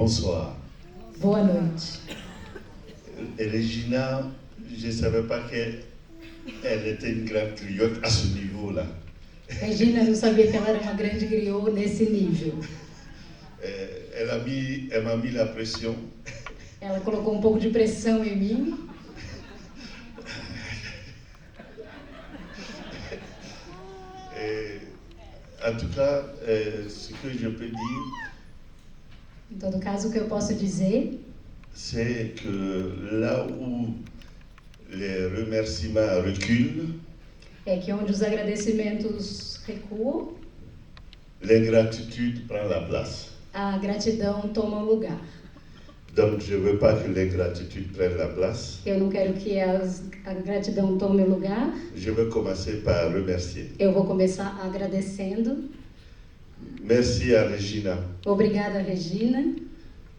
Bonsoir. Boa noite. Et Regina, je ne savais pas qu'elle était une grande griotte à ce niveau-là. Regina, não sabia que ela era uma grande griot nesse nível. Elle m'a mis la pression. Ela colocou um pouco de pressão em mim. En tout cas, ce que je peux dire, Em todo caso, o que eu posso dizer c'est que là où les remerciements reculent, é que onde os agradecimentos recuam, l'ingratitude prend la place. a gratidão toma o lugar. Donc, je ne veux pas que l'ingratitude prenne la place. Eu não quero que a gratidão tome o lugar. Je veux commencer par remercier. Eu vou começar agradecendo. Merci à Regina Obrigada, Regina,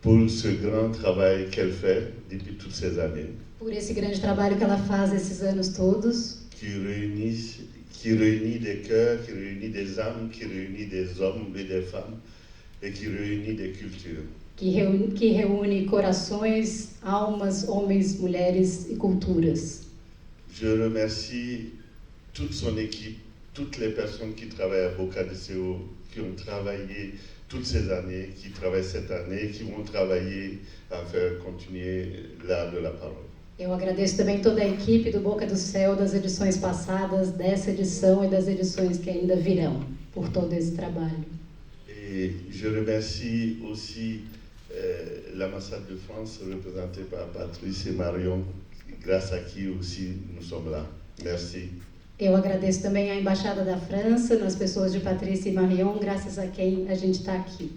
pour ce grand travail qu'elle fait depuis toutes ces années, por esse grande trabalho que ela faz esses anos todos, qui réunit des cœurs, qui réunit des âmes, qui réunit des hommes et des femmes, et qui réunit des cultures. que reúne corações, almas, homens, mulheres e culturas. Je remercie toute son équipe, toutes les personnes qui travaillent à Bocadiseo, qui ont travaillé toutes ces années, qui travaillent cette année, qui vont travailler à faire continuer l'art de la parole. Eu agradeço também toda a equipe do Boca do Céu, das edições passadas, dessa edição e das edições que ainda virão, por todo esse trabalho. Et je remercie aussi l'ambassade de France représentée par Patrice et Marion, grâce à qui aussi nous sommes là. Merci. Eu agradeço também a Embaixada da França, nas pessoas de Patrícia e Marion, graças a quem a gente está aqui.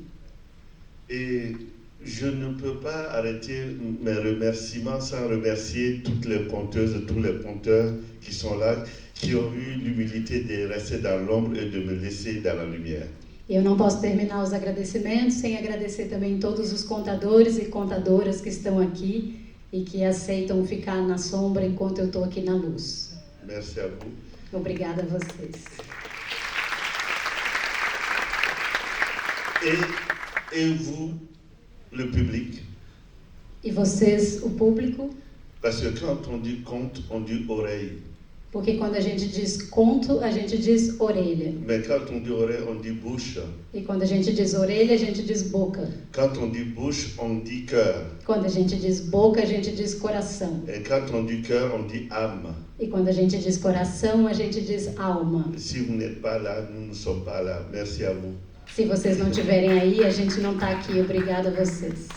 Et je ne peux pas arrêter mes remerciements sans remercier toutes les ponteuses et tous les ponteurs qui sont là, qui ont eu l'humilité de rester dans l'ombre et de me laisser dans la lumière. Eu não posso terminar os agradecimentos sem agradecer também todos os contadores e contadoras que estão aqui e que aceitam ficar na sombra enquanto eu estou aqui na luz. Merci à vous. Obrigada a vocês. Et vous, le public, E vocês, o público, parce que quand on dit compte, on dit oreille. porque quando a gente diz conto, a gente diz orelha. Mais quand on dit oreille, on dit bouche. E quando a gente diz orelha, a gente diz boca. Quand on dit bouche, on dit cœur. Quando a gente diz boca, a gente diz coração. Et quand on dit cœur, on dit âme. E quando a gente diz coração, a gente diz alma. Si vous n'êtes pas là, nous ne sommes pas là. Merci à vous. Se vocês não estiverem aí, a gente não está aqui. Obrigada a vocês.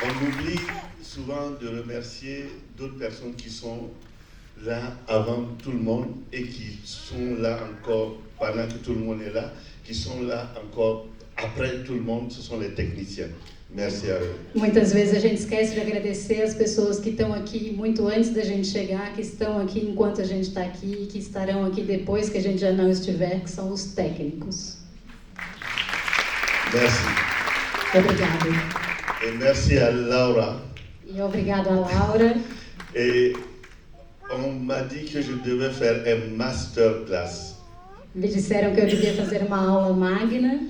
On oublie souvent de remercier d'autres personnes qui sont là avant tout le monde et qui sont là encore pendant que tout le monde est là, qui sont là encore après tout le monde, ce sont les techniciens. Merci à eux. Muitas vezes a gente esquece de agradecer as pessoas que estão aqui muito antes da gente chegar, que estão aqui enquanto a gente está aqui e que estarão aqui depois que a gente já não estiver, que são os técnicos. Merci. Obrigada. Et merci à Laura. E obrigado a Laura. Et on m'a dit que je devais faire un masterclass. Me disseram que eu devia fazer uma aula magna.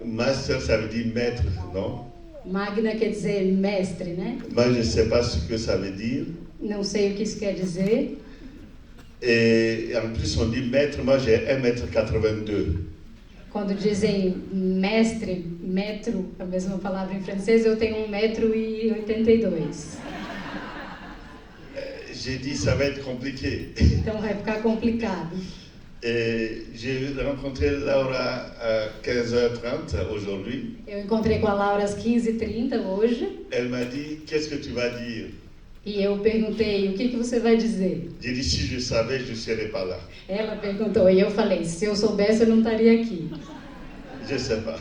Master, ça veut dire maître, non? Magna quer dizer mestre, né? Moi, je ne sais pas ce que ça veut dire. Não sei o que isso quer dizer. Et en plus, on dit maître, moi j'ai 1,82 m. Quando dizem mestre, metro, a mesma palavra em francês, eu tenho 1,82 m. J'ai dit, ça va être compliqué. Então vai ficar complicado. Et j'ai rencontré Laura à 15h30 aujourd'hui. Eu encontrei com a Laura às 15h30 hoje. Elle m'a dit, qu'est-ce que tu vas dire? E eu perguntei, o que você vai dizer? J'ai dit, si je savais, je ne serais pas là. Ela perguntou, e eu falei, se eu soubesse, eu não estaria aqui. Je ne sais pas.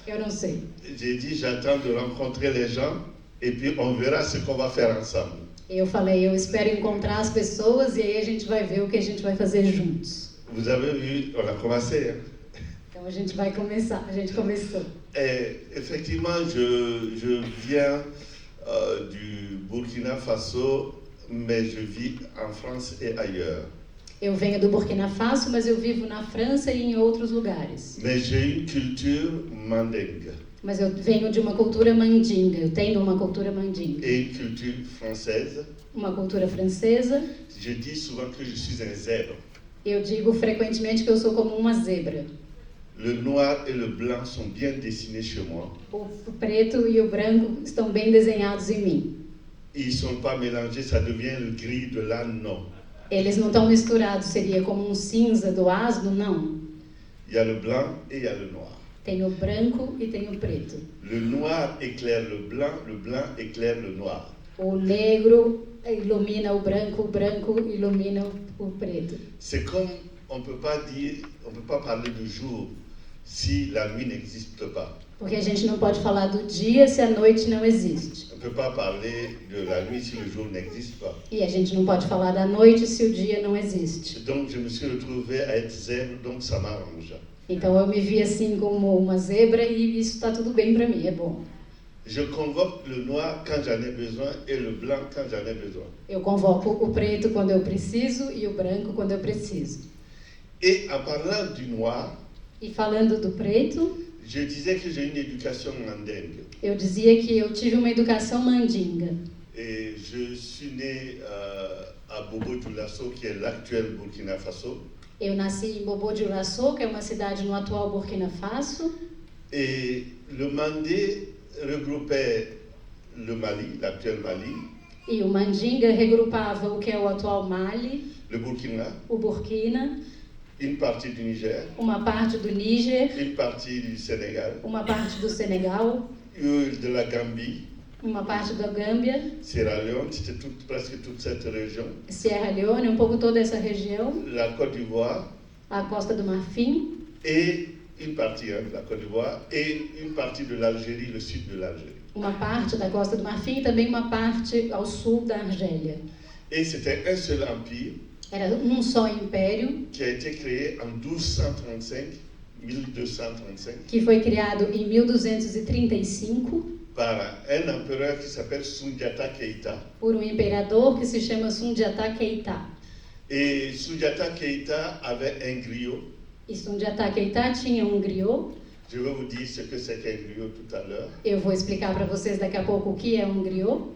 Eu não sei. J'ai dit, j'attends de rencontrer les gens et puis on verra ce qu'on va faire ensemble. Eu falei, eu espero encontrar as pessoas e aí a gente vai ver o que a gente vai fazer juntos. Vous avez vu, on a commencé. Hein? Então a gente vai começar, a gente começou. Et effectivement, je viens du Burkina Faso, mais je vis en France et ailleurs. Eu venho do Burkina Faso, mas eu vivo na França e em outros lugares. Mais j'ai une culture mandingue Mas eu venho de uma cultura mandinga, eu tenho uma cultura mandinga. et une culture française. Uma cultura francesa. Je dis souvent que je suis un zèbre. Eu digo frequentemente que eu sou como uma zebra. Le noir et le blanc sont bien dessinés chez moi. O preto e o branco estão bem desenhados em mim. Ils ne sont pas mélangés, ça devient le gris de l'âne, non. Eles não estão misturados, seria como um cinza do asno? Não. Il y a le blanc et il y a le noir. Tem o branco e tem o preto. Le noir éclaire le blanc éclaire le noir. O negro ilumina o branco ilumina o preto. C'est comme on peut pas parler de jour si la nuit n'existe pas. Porque a gente não pode falar do dia se a noite não existe. On ne peut pas parler de la nuit si le jour n'existe pas. E a gente não pode falar da noite se o dia não existe. Donc je me suis retrouvé à être zèbre, donc ça m'arrange. Então eu me vi assim como uma zebra e isso está tudo bem para mim, é bom. Je convoque le noir quand j'en ai besoin et le blanc quand j'en ai besoin. Eu convoco o preto quando eu preciso e o branco quando eu preciso. Et en parlant du noir, E falando do preto, je disais que j'ai une éducation mandingue. eu dizia que eu tive uma educação mandinga. Et je suis né à Bobo-Dioulasso, qui est l'actuel Burkina Faso. Eu nasci em Bobo-Dioulasso, que é uma cidade no atual Burkina Faso. Et le Mandé regroupait le Mali, l'actuel Mali, E o Mandinga regrupava o que é o atual Mali, le Burkina, o Burkina, une partie du Niger, uma parte do Níger, une partie du Sénégal, uma parte do Senegal, de la Gambie, uma parte da Gâmbia, Sierra Leone, c'était presque toute cette région, Sierra Leone, um pouco toda essa região, la Côte d'Ivoire a Costa do Marfim, et une partie de la Côte d'Ivoire et une partie de l'Algérie, le sud de l'Algérie. uma parte da Costa do Marfim e também uma parte ao sul da Argélia. Et c'était un seul empire Era um só império qui a été créé en 1235 que foi criado em 1235 par un empereur qui s'appelle Soundiata Keïta. por um imperador que se chama Soundiata Keïta. Et Soundiata Keïta avait un griot. E Soundiata Keïta tinha um griot. Je vais vous dire ce que c'est qu'un griot tout à l'heure. Eu vou explicar para vocês daqui a pouco o que é um griot.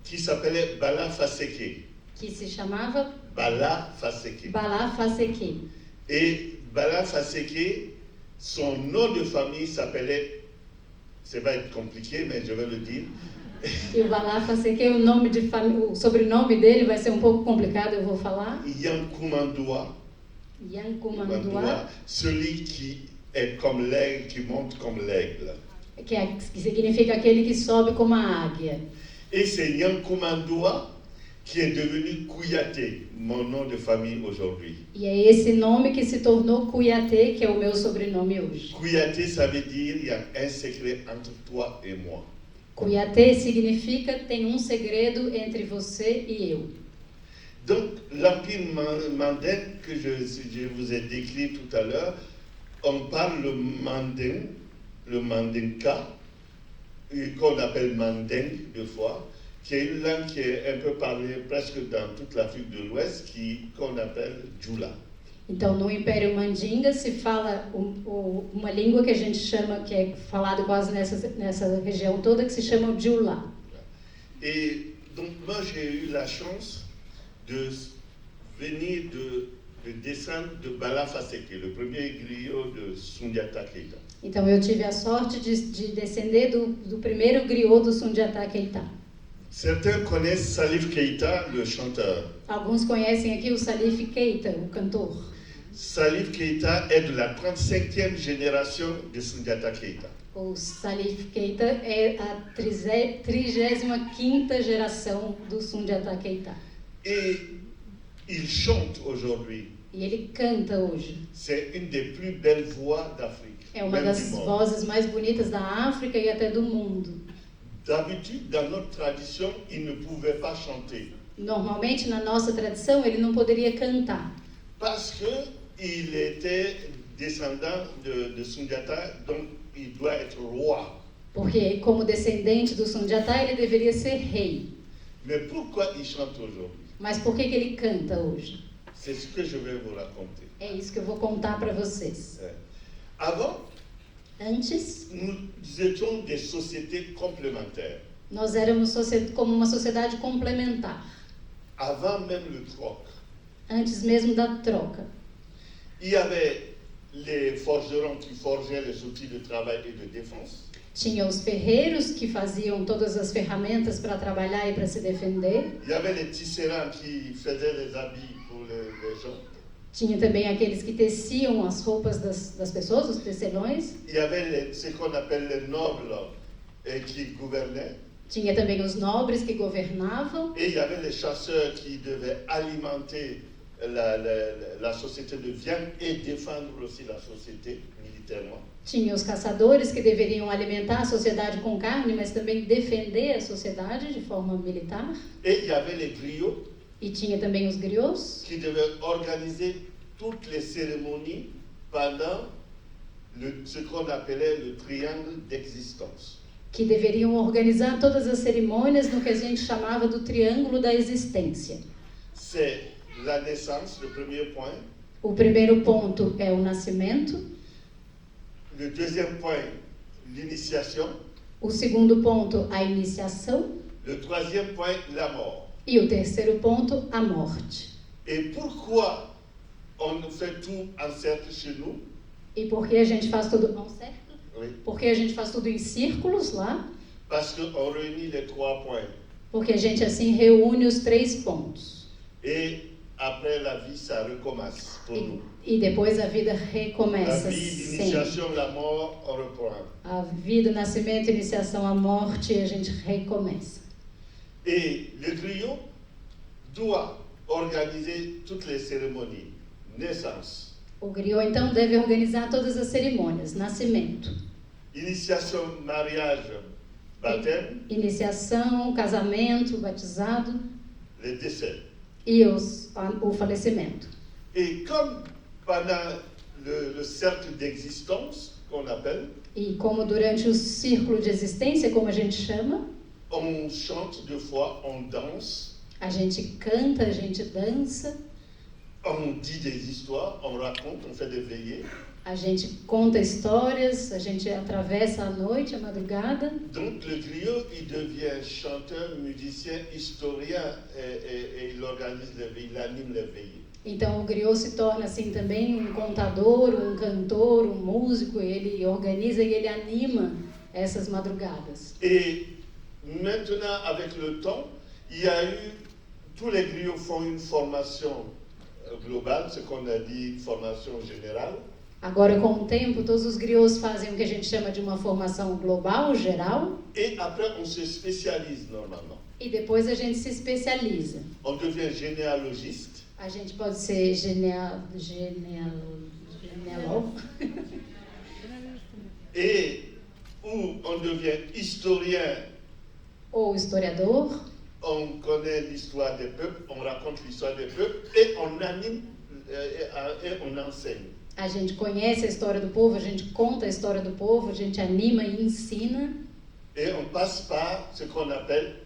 Qui s'appelait Bala Faseke. Que se chamava Bala Faseke. Bala Faseke. Et Bala Faseke, son nom de famille s'appelait, ça va être compliqué, mais je vais le dire. E o Bala Faseke, o sobrenome dele vai ser um pouco complicado, eu vou falar. Yankumandoua. Yankumandoua, celui qui est comme l'aigle, qui monte comme l'aigle. que significa aquele que sobe como a águia. Et c'est Yankumandoua qui est devenu Kouyaté, mon nom de famille aujourd'hui. E é esse nome que se tornou Kouyaté, que é o meu sobrenome hoje. Kouyaté, ça veut dire il y a un secret entre toi et moi. Kouyaté significa tem um segredo entre você e eu. Donc, l'empire mandin que je vous ai décrit tout à l'heure, on parle le mandinka, qu'on appelle manding deux fois, qui est une langue qui est un peu parlée presque dans toute l'Afrique de l'Ouest, qu'on appelle Djoula. Então, no Império Mandinga se fala uma língua que a gente chama, que é falada quase nessa região toda, que se chama Djoula. Et donc, moi, j'ai eu la chance de venir de descendre de Bala Faseke, le premier griot de Soundiata Keïta. Então, eu tive a sorte de descender do primeiro griot do Soundiata Keïta. Certains connaissent Salif Keïta, le chanteur. Alguns conhecem aqui o Salif Keïta, o cantor. Salif Keïta est de la 35e génération de Soundiata Keïta. O Salif Keïta é a 35ª geração do Soundiata Keïta. Et il chante aujourd'hui. E ele canta hoje. C'est une des plus belles voix d'Afrique. É uma das vozes mais bonitas da África e até do mundo. D'habitude, dans notre tradition, il ne pouvait pas chanter. Normalmente, na nossa tradição, ele não poderia cantar. Parce qu'il était descendant de Soundiata, donc il doit être roi. Porque, como descendente do Soundiata, ele deveria ser rei. Mais pourquoi il chante aujourd'hui? Mas por que ele canta hoje? C'est ce que je vais vous raconter. É isso que eu vou contar para vocês. Avant, Antes, nous étions des sociétés complémentaires. nós éramos como uma sociedade complementar. Avant même le troc. Antes mesmo da troca. Il y avait les forgerons qui forgeaient les outils de travail et de défense. Tinha os ferreiros que faziam todas as ferramentas para trabalhar e para se defender. Il y avait les tisserands qui faisaient les habits pour les gens. Tinha também aqueles que teciam as roupas das pessoas, os tecelões. Il y avait ce qu'on appelle les nobles qui gouvernaient. Tinha também os nobres que governavam. Et il y avait les chasseurs qui devaient alimenter la société de viande et défendre aussi la société militairement. Tinha os caçadores que deveriam alimentar a sociedade com carne, mas também defender a sociedade de forma militar. Et il y avait les griots. E tinha também os griots, Qui devaient organiser toutes les cérémonies pendant ce qu'on appelait le triangle d'existence. que deveriam organizar todas as cerimônias no que a gente chamava do triângulo da existência. C'est la naissance, le premier point. O primeiro ponto é o nascimento. Le deuxième point, l'initiation. O segundo ponto, a iniciação. Le troisième point, la mort. E o terceiro ponto, a morte. Et pourquoi on fait tout en cercle chez nous? E por que a gente faz tudo em certo? Oui. Porque a gente faz tudo em círculos lá? Parce qu'on réunit les trois points. Porque a gente assim reúne os três pontos. Et après la vie, ça recommence pour nous. E depois a vida La recomeça vie, sempre. l'initiation, la mort, on reprend. A vida, o nascimento, a iniciação, a morte, a gente recomeça. Et le griot doit organiser toutes les cérémonies. Naissance, O griot, então, deve organizar todas as cerimônias. Nascimento, initiation, mariage, baptême, iniciação, casamento, batizado les décès. e o falecimento. Et comme pendant le cercle d'existence, qu'on appelle, E como durante o círculo de existência, como a gente chama, on chante deux fois, on danse, a gente canta, a gente dança, on dit des histoires, on raconte, on fait des veillées. a gente conta histórias, a gente atravessa a noite, a madrugada. Donc le griot, il devient chanteur, musicien, historien et il organise les veillées, il anime les veillées. Então o griot se torna assim também um contador, um cantor, um músico, ele organiza e ele anima essas madrugadas. Et maintenant, avec le temps, il y a eu, tous les griots font une formation globale, ce qu'on a dit formation générale. Agora, com o tempo, todos os griots fazem o que a gente chama de uma formação global, geral, Et après, on se spécialise normalement. e depois a gente se especializa. On devient généalogiste, A gente pode ser genealólogo, et ou on devient historien, ou historiador, on connaît l'histoire des peuples, on raconte l'histoire des peuples, et on anime et on enseigne. a gente conhece a história do povo, a gente conta a história do povo, a gente anima e ensina. Et on passe par ce qu'on appelle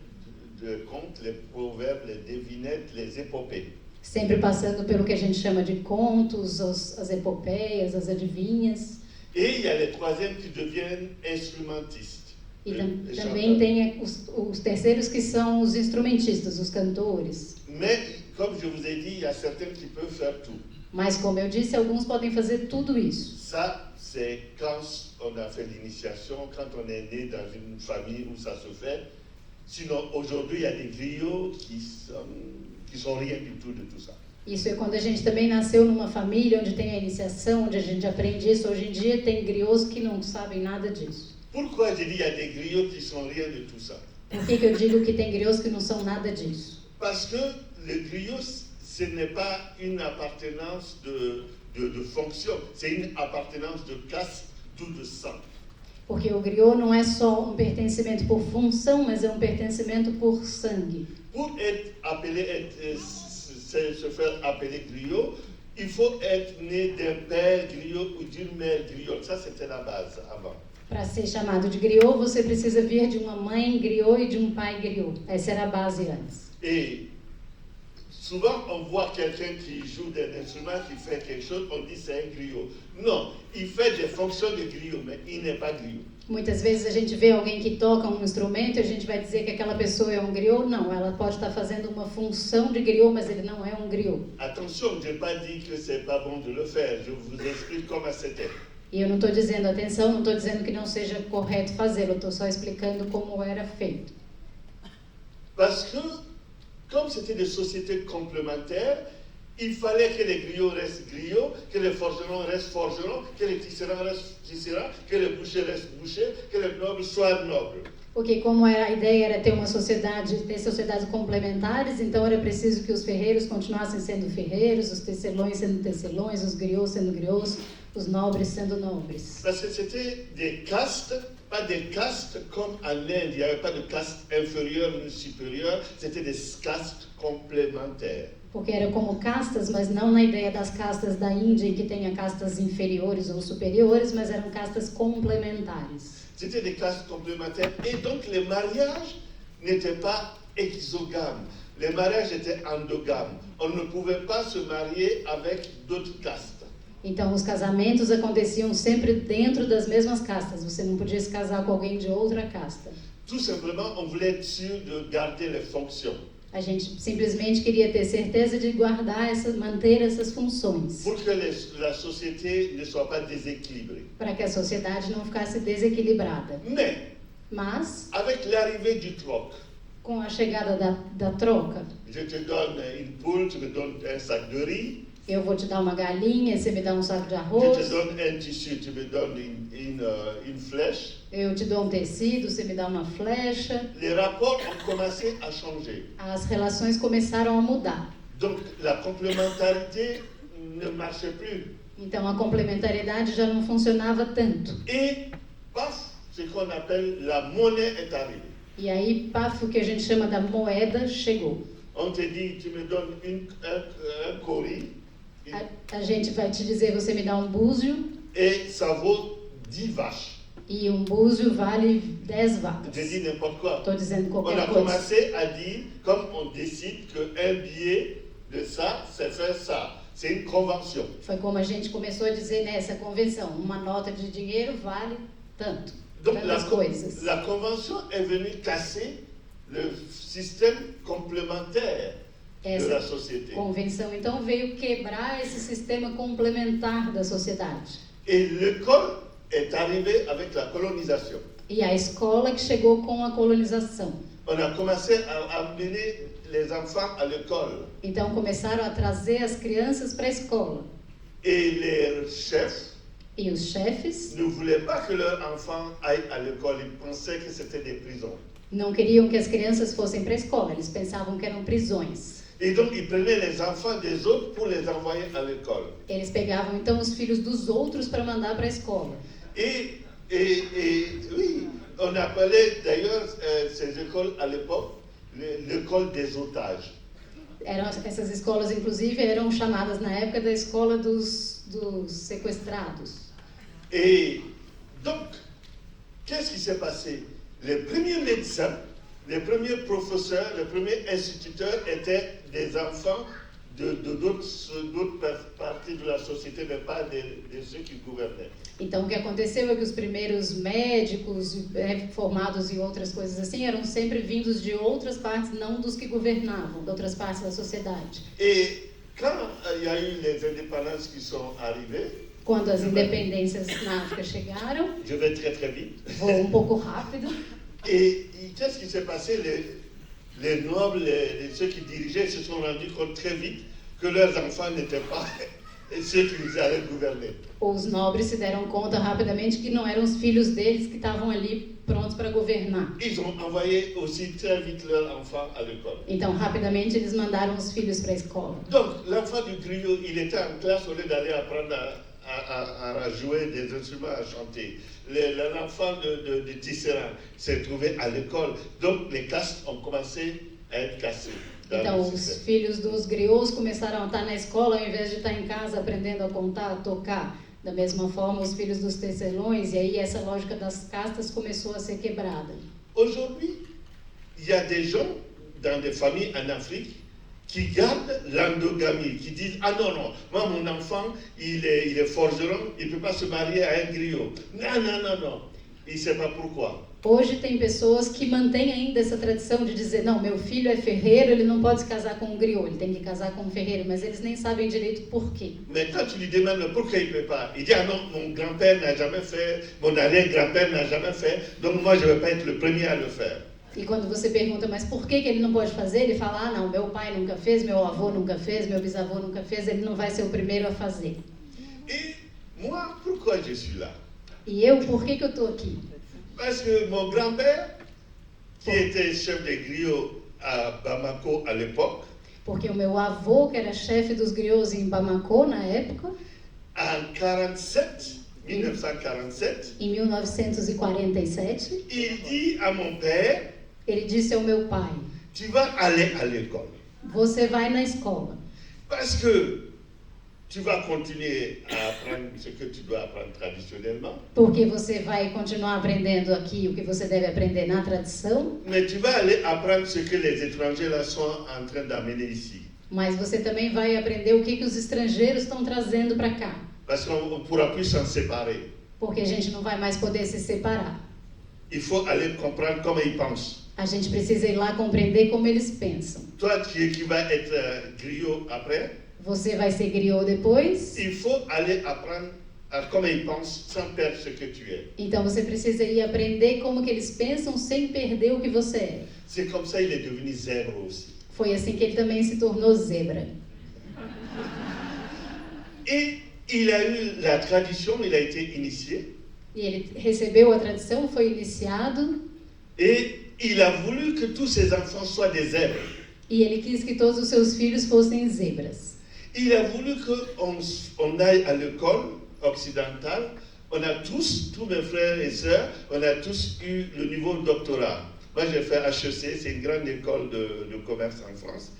les contes, les proverbes, les devinettes, les épopées. Sempre passando pelo que a gente chama de contos, as epopeias, as adivinhas. Et il y a les troisièmes qui deviennent instrumentistes. E les também chanteurs. tem os terceiros que são os instrumentistas, os cantores. Mais, comme je vous ai dit, il y a certains qui peuvent faire tout. Mas, como eu disse, alguns podem fazer tudo isso. Ça, c'est quand on a fait l'initiation, quand on est né dans une famille où ça se fait. Sinon, aujourd'hui, il y a des griots qui sont rien du tout de tout ça. Isso é quando a gente também nasceu numa família onde tem a iniciação, onde a gente aprende isso. Hoje em dia tem griots que não sabem nada disso. Pourquoi j'ai dit il y a des griots qui sont rien de tout ça? Por que eu digo que tem griots que não são nada disso? Parce que le griot, ce n'est pas une appartenance de fonction, c'est une appartenance de caste ou de sang. Porque o griot não é só um pertencimento por função, mas é um pertencimento por sangue. Pour être appelé, se faire appeler griot, il faut être né d'un père griot ou d'une mère griot. Ça, c'était la base avant. Para ser chamado de griot, você precisa vir de uma mãe griot e de um pai griot. Essa era a base antes. Et Souvent, on voit quelqu'un qui joue d'un instrument, qui fait quelque chose, on dit c'est un griot. Non, il fait des fonctions de griot, mais il n'est pas griot. Muitas vezes a gente vê alguém que toca um instrumento e a gente vai dizer que aquela pessoa é um griot. Não, ela pode estar fazendo uma função de griot, mas ele não é um griot. Attention, je n'ai pas dit que c'est pas bon de le faire. Je vous explique comment c'était. E eu não estou dizendo, atenção, não estou dizendo que não seja correto fazê-lo, eu estou só explicando como era feito. Parce que, comme c'était des sociétés complémentaires, il fallait que les griots restent griots, que les forgerons restent forgerons, que les tisserands restent tisserands, que les bouchers restent bouchers, que les nobles soient nobles. Porque como a ideia era ter uma sociedade, ter sociedades complementares, então era preciso que os ferreiros continuassem sendo ferreiros, os tecelões sendo tecelões, os griots sendo griots, os nobres sendo nobres. Parce que c'était des castes, pas des castes comme en Inde, il n'y avait pas de caste inférieure ni supérieure, c'était des castes complémentaires. Porque era como castas, mas não na ideia das castas da Índia, em que tenha castas inferiores ou superiores, mas eram castas complementares. C'était des castes complémentaires et donc les mariages n'étaient pas exogames, les mariages étaient endogames. On ne pouvait pas se marier avec d'autres castes. Então, os casamentos aconteciam sempre dentro das mesmas castas. Você não podia se casar com alguém de outra casta. Tout simplement, on voulait être sûr de garder les fonctions. A gente simplesmente queria ter certeza de guardar manter essas funções. Pour que la société ne soit pas déséquilibrée. Para que a sociedade não ficasse desequilibrada. Mas, avec l'arrivée du troc, com a chegada da troca, je te donne une poule, tu me donnes un sac de riz. Eu vou te dar uma galinha, você me dá um saco de Je arroz. te donne un tissu, tu me donnes une flèche. Eu te dou um tecido, você me dá uma flecha. Les rapports ont commencé à changer. As relações começaram a mudar. Donc la complémentarité ne marchait plus. Então a complementariedade já não funcionava tanto. Et paf, ce qu'on appelle la monnaie est arrivée. E aí, paf, o que a gente chama da moeda chegou. On te dit, tu me donnes un cori. A gente vai te dizer, você me dá um búzio. Et ça vaut 10 vaches. E um búzio vale 10 vacas. Je dis n'importe quoi. Estou dizendo On a qualquer coisa. commencé à dire, comme on décide qu'un billet de ça, c'est faire ça. C'est une convention. Foi como a gente começou a dizer nessa convenção. Uma nota de dinheiro vale tanto. Donc Tantas coisas. la convention est venue casser le système complémentaire de la Essa société. convenção, então, veio quebrar esse sistema complementar da sociedade. Et l'école est arrivée avec la colonisation. E a escola que chegou com a colonização. On a commencé à amener les enfants à l'école. Então, começaram a trazer as crianças para a escola. Et les chefs E os chefes ne voulaient pas que leurs enfants aillent à l'école. Ils pensaient que c'était des prisons. não queriam que as crianças fossem para a escola. Eles pensavam que eram prisões. Et donc, ils prenaient les enfants des autres pour les envoyer à l'école. Eles pegavam, então, os filhos dos outros para mandar para a escola. Et oui, on appelait d'ailleurs ces écoles à l'époque l'école des otages. Essas escolas, inclusive, eram chamadas na época da escola dos sequestrados. Et donc, qu'est-ce qui s'est passé? Les premiers médecins, les premiers professeurs, les premiers instituteurs étaient des enfants d'autres parties de la société, mais pas de ceux qui gouvernaient. Então, o que aconteceu é que os primeiros médicos formados em outras coisas assim eram sempre vindos de outras partes, não dos que governavam, de outras partes da sociedade. Et quand il y a eu les indépendances qui sont arrivées, Quando as independências na África chegaram, je vais très très vite, vou pouco rápido, et qu'est-ce qui s'est passé? Les nobles, ceux qui dirigeaient se sont rendus compte très vite que leurs enfants n'étaient pas ceux qui allaient gouverner. os nobres se deram conta rapidamente que não eram os filhos deles que estavam ali prontos para governar. Ils ont envoyé aussi très vite leurs enfants à l'école. Então, rapidamente, eles mandaram os filhos para a escola. Donc, l'enfant du griot, il était en classe au lieu d'aller apprendre à jouer des instruments, à chanter. L'enfant de tisserand s'est trouvé à l'école. Donc, les castes ont commencé à être cassées. Então, os filhos dos griots começaram a estar na escola ao invés de estar em casa aprendendo a contar, a tocar. Da mesma forma, os filhos dos tecelões, e aí essa lógica das castas começou a ser quebrada. Aujourd'hui, il y a des gens dans des familles en Afrique qui gardent l'endogamie, qui disent « Ah non, non, moi mon enfant, il est forgeron, il ne peut pas se marier à un griot. » Non, non, non, non. Il ne sait pas pourquoi. Hoje tem pessoas que mantêm ainda essa tradição de dizer, não, meu filho é ferreiro, ele não pode se casar com um griot, ele tem que casar com um ferreiro, mas eles nem sabem direito por quê. Mais quand tu lui demandes pourquoi il ne peut pas, il dit « Ah non, mon grand-père n'a jamais fait, mon arrière-grand-père n'a jamais fait, donc moi je ne vais pas être le premier à le faire. » E quando você pergunta, mas por que ele não pode fazer? Ele fala, ah, não, meu pai nunca fez, meu avô nunca fez, meu bisavô nunca fez, ele não vai ser o primeiro a fazer. Et moi, pourquoi je suis là? E eu, por que eu estou aqui? Parce que mon grand-père, qui était chef des griots à Bamako à l'époque, Porque o meu avô, que era chefe dos griots em Bamako na época, en 1947, em 1947, il dit à mon père, ele disse ao meu pai, tu vas aller à l'école. você vai na escola, Parce que tu vas continuer à apprendre ce que tu dois apprendre traditionnellement, porque você vai continuar aprendendo aqui o que você deve aprender na tradição, mais tu vas aller apprendre ce que les étrangers là sont en train d'amener ici. mas você também vai aprender o que os estrangeiros estão trazendo para cá, Parce qu'on ne pourra plus s'en séparer. porque a gente não vai mais poder se separar. Il faut aller comprendre comment ils pensent. A gente precisa ir lá compreender como eles pensam. Toi qui vas être griot après, Você vai ser griot depois, il faut aller apprendre à comment ils pensent sans perdre ce que tu es. então você precisa ir aprender como que eles pensam sem perder o que você é. C'est comme ça qu'il est devenu zèbre aussi. Foi assim que ele também se tornou zebra. Et il a eu la tradition, il a été initié, E ele recebeu a tradição, foi iniciado, et il a voulu que tous ses enfants soient des zèbres. e ele quis que todos os seus filhos fossem zebras. Il a voulu qu'on aille à l'école occidentale. On a tous mes frères et sœurs, on a tous eu le niveau de doctorat. Moi, j'ai fait HEC, c'est une grande école de commerce en France.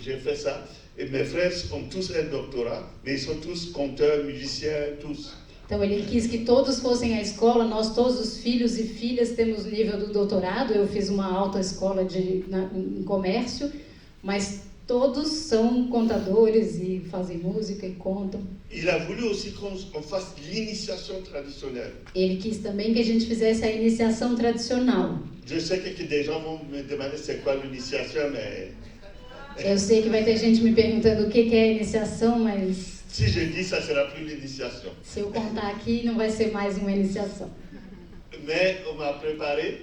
J'ai fait ça. Et mes frères ont tous un doctorat, mais ils sont tous conteurs, musiciens, tous. Então ele quis que todos fossem à escola, nós todos os filhos e filhas temos nível do doutorado, eu fiz uma alta escola em comércio, mas todos são contadores e fazem música e contam. Il a voulu aussi qu'on fasse l'initiation traditionnelle. Ele quis também que a gente fizesse a iniciação tradicional. Je sais que des gens vont me demander c'est quoi l'initiation, mais Eu sei que vai ter gente me perguntando o que é a iniciação, mas si je dis ça sera plus l'initiation. se eu contar aqui não vai ser mais uma iniciação. Mais on m'a préparé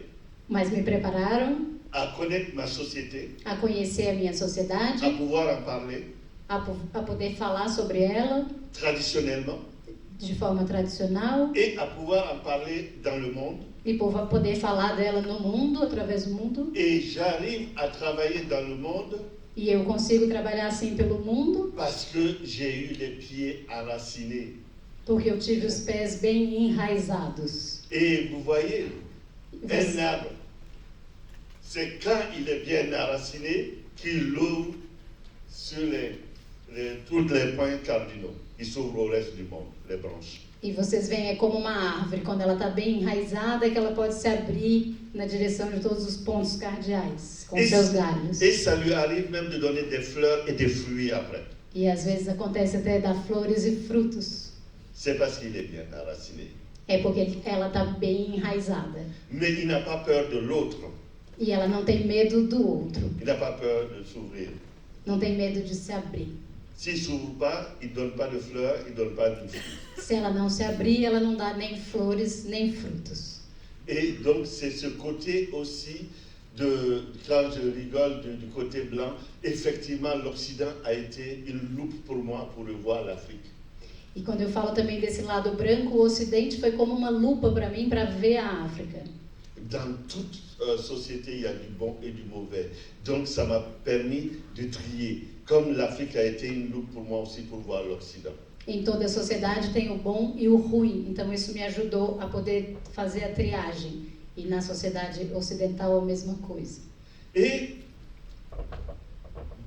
Mas me prepararam à connaître ma société, a conhecer a minha à sociedade, pouvoir en parler a poder falar sobre ela traditionnellement de forma tradicional et à pouvoir en parler dans le monde. e poder falar dela no mundo, através do mundo. Et j'arrive à travailler dans le monde E eu consigo trabalhar assim pelo mundo parce que j'ai eu les pieds enracinés. porque eu tive os pés bem enraizados. Et vous voyez, un Você, arbre, c'est quand il est bien enraciné qu'il ouvre sur tous les points cardinaux. Il s'ouvre au reste du monde, les branches. e vocês veem, é como uma árvore, quando ela está bem enraizada, é que ela pode se abrir na direção de todos os pontos cardeais, com seus galhos. Et ça lui arrive même de donner des fleurs et des fruits après. E às vezes acontece até dar flores e frutos. C'est parce qu'il est bien enraciné. É porque ela está bem enraizada. Mais il n'a pas peur de l'autre. E ela não tem medo do outro, Il n'a pas peur de s'ouvrir. não tem medo de se abrir. S'il ne s'ouvre pas, il ne donne pas de fleurs, il ne donne pas de fruits. Se ela não se abrir, ela não dá nem flores, nem frutos. Et donc c'est ce côté aussi, quand je rigole du côté blanc, effectivement l'Occident a été une loupe pour moi pour voir l'Afrique. E quando eu falo também desse lado branco, o Ocidente foi como uma lupa para mim para ver a África. Dans toute société, il y a du bon et du mauvais. Donc ça m'a permis de trier. Comme l'Afrique a été une loupe pour moi aussi pour voir l'Occident. Em toda a sociedade tem o bom e o ruim, então isso me ajudou a poder fazer a triagem. E na sociedade ocidental a mesma coisa. Et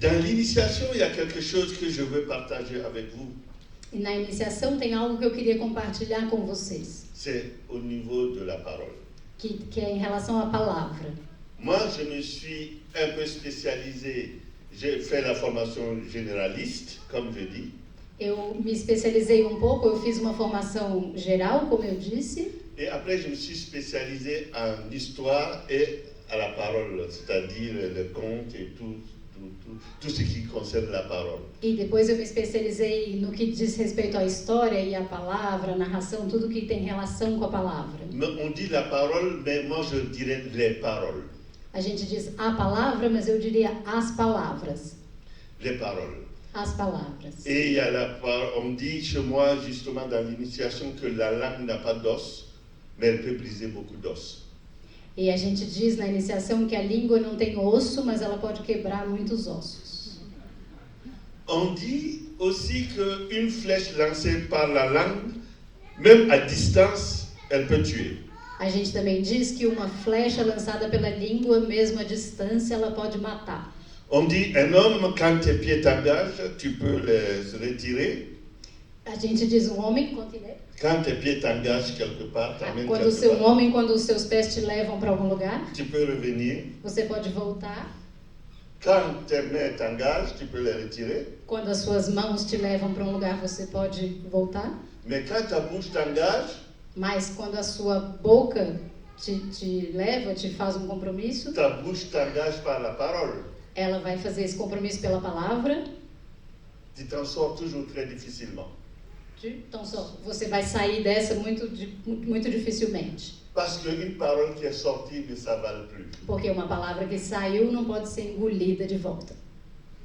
dans l'initiation, il y a quelque chose que je veux partager avec vous. E na iniciação tem algo que eu queria compartilhar com vocês, C'est au niveau de la parole. que é em relação à palavra. Moi, je me suis un peu spécialisé. j'ai fait la formation généraliste, comme je dis. Eu me especializei um pouco, eu fiz uma formação geral, como eu disse, Et après, je me suis spécialisé en histoire et à la parole, c'est-à-dire le conte et tout ce qui concerne la parole. e depois eu me especializei no que diz respeito à história e à palavra, a narração, tudo que tem relação com a palavra. Mais on dit la parole, mais moi je dirais les paroles. A gente diz a palavra, mas eu diria as palavras. Les paroles. As palavras. Et il y a on dit chez moi, justement, dans l'initiation, que la langue n'a pas d'os, mais elle peut briser beaucoup d'os. E a gente diz na iniciação que a língua não tem osso, mas ela pode quebrar muitos ossos. On dit aussi qu'une flèche lancée par la langue, même à distance, elle peut tuer. A gente também diz que uma flecha lançada pela língua, mesmo à distância, ela pode matar. On dit un homme, quand tes pieds t'engagent, tu peux les retirer. A gente diz um homem, quando ele é. Quand tes pieds t'engagent quelque part, t'amènent Quando quelque part, homem, quando os seus pés te levam para algum lugar, tu peux revenir. você pode voltar. Quand tes mains t'engagent, tu peux les retirer. Quando as suas mãos te levam para um lugar, você pode voltar. Mais quand ta bouche t'engage, Mas quando a sua boca te leva, te faz um compromisso, ta bouche t'engage par la parole. ela vai fazer esse compromisso pela palavra. Tu t'en sors toujours très difficilement. Então, você vai sair dessa muito dificilmente. Parce qu'une parole qui est sortie ne s'avale plus. Porque uma palavra que saiu não pode ser engolida de volta.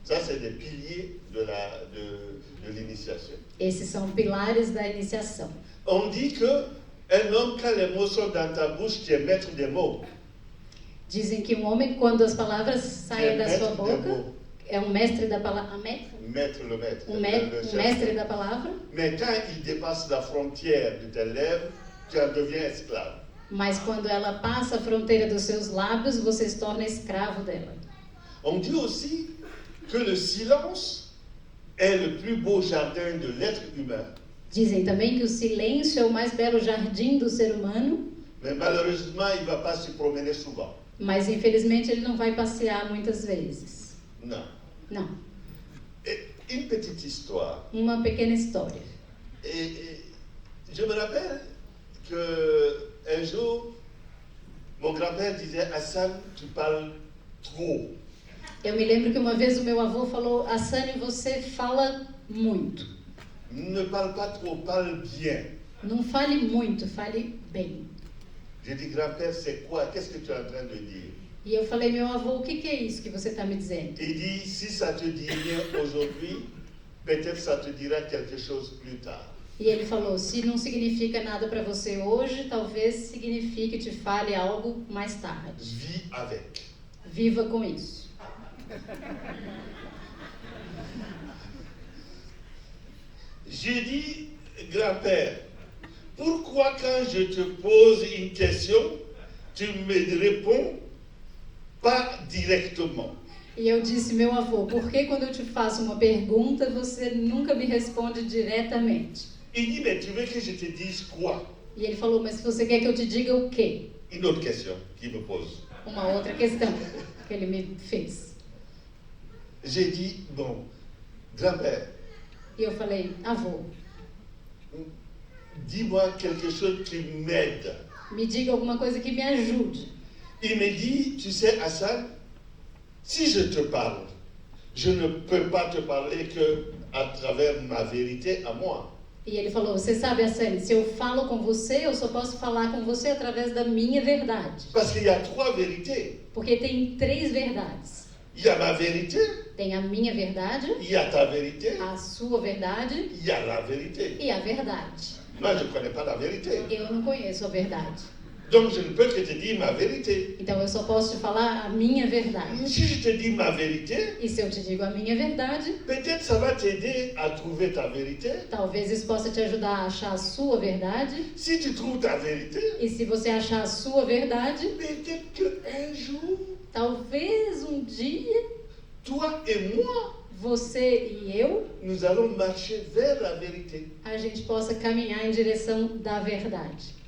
Ça, c'est des piliers de l'initiation. Esses são pilares da iniciação. On dit qu'un homme, quand les mots sont dans ta bouche, tu es maître des mots. Dizem que um homem, quando as palavras saem da sua boca, é um mestre da palavra. Maître, le maître. Um mestre da palavra. Mais quand il dépasse la frontière de tes lèvres, tu en deviens esclave. Mas quando ela passa a fronteira dos seus lábios, você se torna escravo dela. On dit aussi que le silence est le plus beau jardin de l'être humain. Dizem também que o silêncio é o mais belo jardim do ser humano. Mais malheureusement, il ne va pas se promener souvent. Mas infelizmente ele não vai passear muitas vezes. Non. Não. Et une petite histoire. Uma pequena história. Et je me rappelle qu'un jour, mon grand-père disait, Hassan, tu parles trop. Eu me lembro que uma vez o meu avô falou, Hassane, você fala muito. Ne parle pas trop, parle bien. Não fale muito, fale bem. J'ai dit, grand-père, c'est quoi? Qu'est-ce que tu es en train de dire? E eu falei, meu avô, o que é isso que você está me dizendo? Il dit, si ça te dit rien aujourd'hui, peut-être ça te dira quelque chose plus tard. E ele falou, se não significa nada para você hoje, talvez signifique, te fale algo mais tarde. Vis avec. Viva com isso. J'ai dit, grand-père, pourquoi quand je te pose une question, tu me réponds pas directement? E eu disse, meu avô, por que quando eu te faço uma pergunta, você nunca me responde diretamente? Il dit, mais tu veux que je te dise quoi? E ele falou, mas você quer que eu te diga o quê? Une autre question qu'il me pose. Uma outra questão que ele me fez. J'ai dit, bon, grand-père, E eu falei, avô, dis-moi quelque chose qui m'aide. me diga alguma coisa que me ajude. Il me dit, tu sais, Hassan, si je te parle, je ne peux pas te parler que à travers ma vérité à moi. E ele falou, você sabe, Hassane, se eu falo com você, eu só posso falar com você através da minha verdade. Parce qu'il y a trois vérités. Porque tem 3 verdades. Il y a ma vérité, Tem a minha verdade, il y a ta vérité, a sua verdade il y a la vérité. e a verdade. Moi, je ne connais pas la vérité. Eu não conheço a verdade. Donc, je ne peux que te dire ma vérité. Então eu só posso te falar a minha verdade. Si je te dis ma vérité, E se eu te digo a minha verdade, peut-être ça va t'aider à trouver ta vérité. talvez isso possa te ajudar a achar a sua verdade. Si tu trouves ta vérité, E se você achar a sua verdade, peut-être qu'un jour, talvez um dia toi et moi, você e eu, nous allons marcher vers la vérité. a gente possa caminhar em direção da verdade.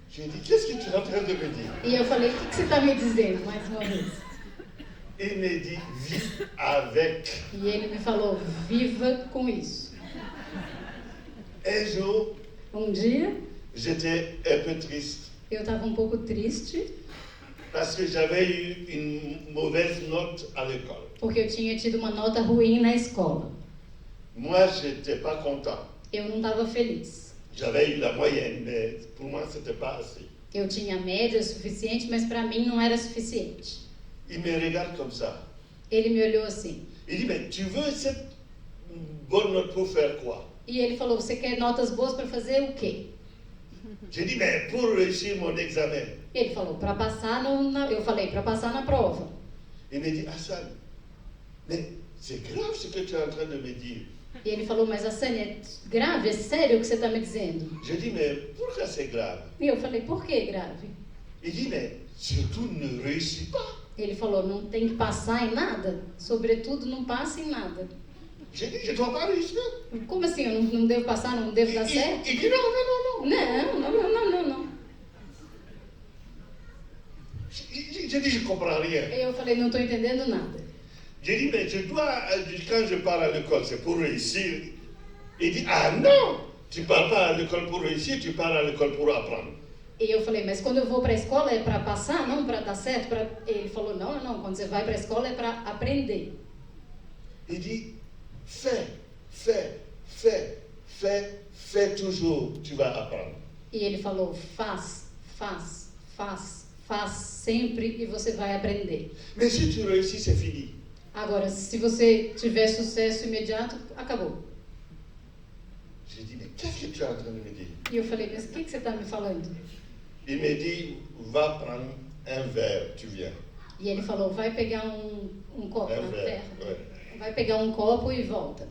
J'ai dit, qu'est-ce que tu es en train de me dire? E eu falei, o que você está me dizendo, mais uma vez? Il me dit, vis avec. E ele me falou, viva com isso. Un jour, Um dia, j'étais un peu triste eu estava um pouco triste, parce que j'avais eu une mauvaise note à l'école. porque eu tinha tido uma nota ruim na escola. Moi, je n'étais pas content. Eu não estava feliz. J'avais eu la moyenne, mais pour moi, ce n'était pas assez. Eu tinha média suficiente, mas para mim não era suficiente. Il me regarde comme ça. Ele me olhou assim. Il dit, mais tu veux cette bonne note pour faire quoi? E ele falou, você quer notas boas para fazer o quê? J'ai dit, mais pour réussir mon examen. Ele falou, para passar eu falei, para passar na prova. Il me dit, Hassan, mais c'est grave ce que tu es en train de me dire. E ele falou, mas Hassani, é grave, é sério o que você está me dizendo? J'ai dit, mais pourquoi c'est grave? E eu falei, por que grave? Il dit, mais surtout ne réussis pas. Ele falou, não tem que passar em nada? Sobretudo, não passa em nada. J'ai dit, je ne dois pas réussir. Como assim, eu não devo passar, não devo dar certo? Il dit, non, non, non, non. Não. J'ai dit, je ne comprends rien. E eu falei, não estou entendendo nada. J'ai dit, mais je dois, quand je pars à l'école, c'est pour réussir. Il dit, ah non, tu ne pars pas à l'école pour réussir, tu pars à l'école pour apprendre. E eu falei, mas quando eu vou para a escola é para passar, não para dar certo? Ele falou, não, quando você vai para a escola é para aprender. Il dit, fais toujours, tu vas apprendre. E ele falou, faz sempre e você vai aprender. Mais si tu réussis, c'est fini. Agora, se você tiver sucesso imediato, acabou. J'ai dit, mais qu'est-ce que tu es en train de me dire? E eu falei, mas o que você está me falando? Il me dit, va prendre un verre, tu viens. E ele falou, vai pegar um copo Un na verre, terra. ouais. Vai pegar um copo e volta.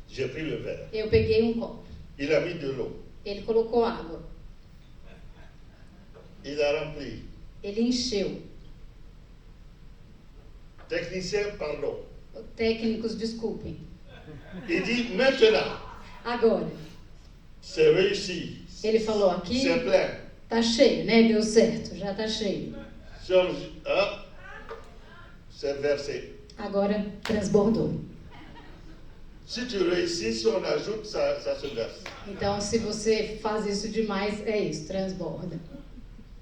J'ai pris le verre. Eu peguei um copo. Il a mis de l'eau. Ele colocou água. Il a rempli. Ele encheu. Technicien, pardon. Técnicos, desculpem. Il dit, maintenant, Agora, c'est réussi. ele falou aqui, C'est plein. tá cheio, né? Deu certo, já tá cheio. Georges, c'est versé. Agora transbordou. Si tu réussis, si on ajoute, ça se verse. Então, se você faz isso demais, é isso, transborda.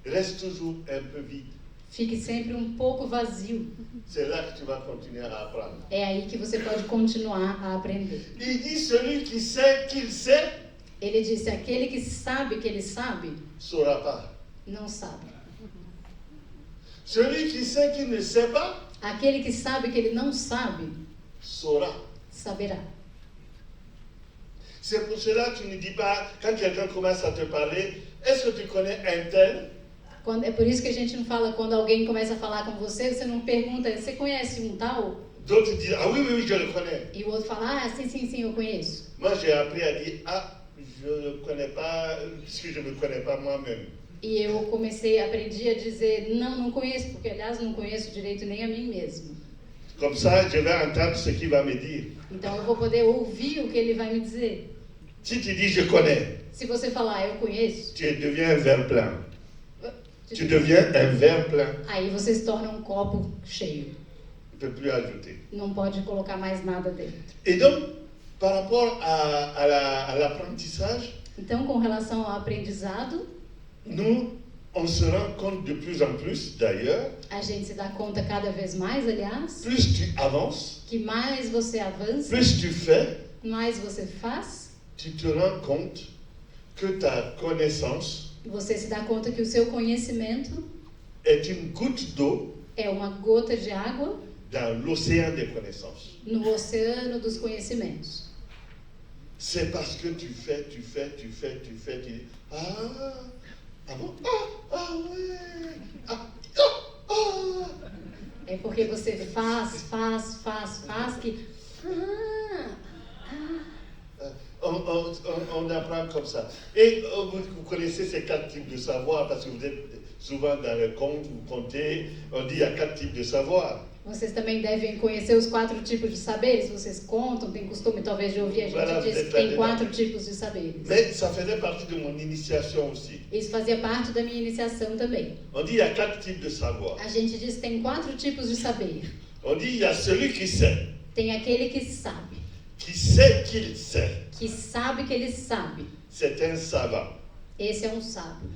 Reste toujours un peu vide. Fique sempre um pouco vazio. C'est là que tu vas continuer à apprendre. É aí que você pode continuar a aprender. Il dit, celui qui sait qu'il sait, Ele disse, aquele que sabe que ele sabe, saura pas. não sabe. Celui qui sait qu'il ne sait pas, Aquele que sabe que ele não sabe, saura. saberá. C'est pour cela que tu ne dis pas, quand quelqu'un commence à te parler, est-ce que tu connais un tel? É por isso que a gente não fala, quando alguém começa a falar com você, você não pergunta, você conhece um tal? D'autres disent, ah oui, oui, oui, je le connais. E o outro fala, sim, eu conheço. Moi, j'ai appris à dire, ah, je ne connais pas, puisque je ne me connais pas moi-même. E eu aprendi a dizer, não conheço, porque aliás não conheço direito nem a mim mesmo. Comme ça, je vais entendre ce qu'il va me dire. Então eu vou poder ouvir o que ele vai me dizer. Si tu dis, je connais, Se você falar, eu conheço, tu deviens un verre plein. Tu deviens un verre plein. aí você se torna um copo cheio. Tu ne peux plus ajouter. Não pode colocar mais nada dentro. Et donc, par rapport à l'apprentissage, Então, com relação ao aprendizado, on se rend compte de plus en plus, d'ailleurs, a gente se dá conta cada vez mais, aliás, plus tu avances, que mais você avança, plus tu fais, mais você faz, tu te rends compte que ta connaissance você se dá conta que o seu conhecimento est une goutte d'eau é uma gota de água dans l'océan des connaissances. no oceano dos conhecimentos. C'est parce que tu fais, tu dis, ah bon, ouais, É porque você faz que... On apprend comme ça. Et vous connaissez ces 4 types de savoir, parce que vous êtes souvent dans le conte, vous comptez, on dit il y a 4 types de savoir. Vocês também devem conhecer os 4 tipos de saberes, vocês contam, tem costume talvez de ouvir a gente dizer que tem 4 tipos de saberes. Mais ça faisait partie de mon initiation aussi. Isso fazia parte da minha iniciação também. On dit il y a 4 types de savoir. A gente diz que tem 4 tipos de saber. On dit, il y a celui qui sait Tem aquele que sabe qu'il sait. que ele sabe. C'est un savant. Esse é um sábio.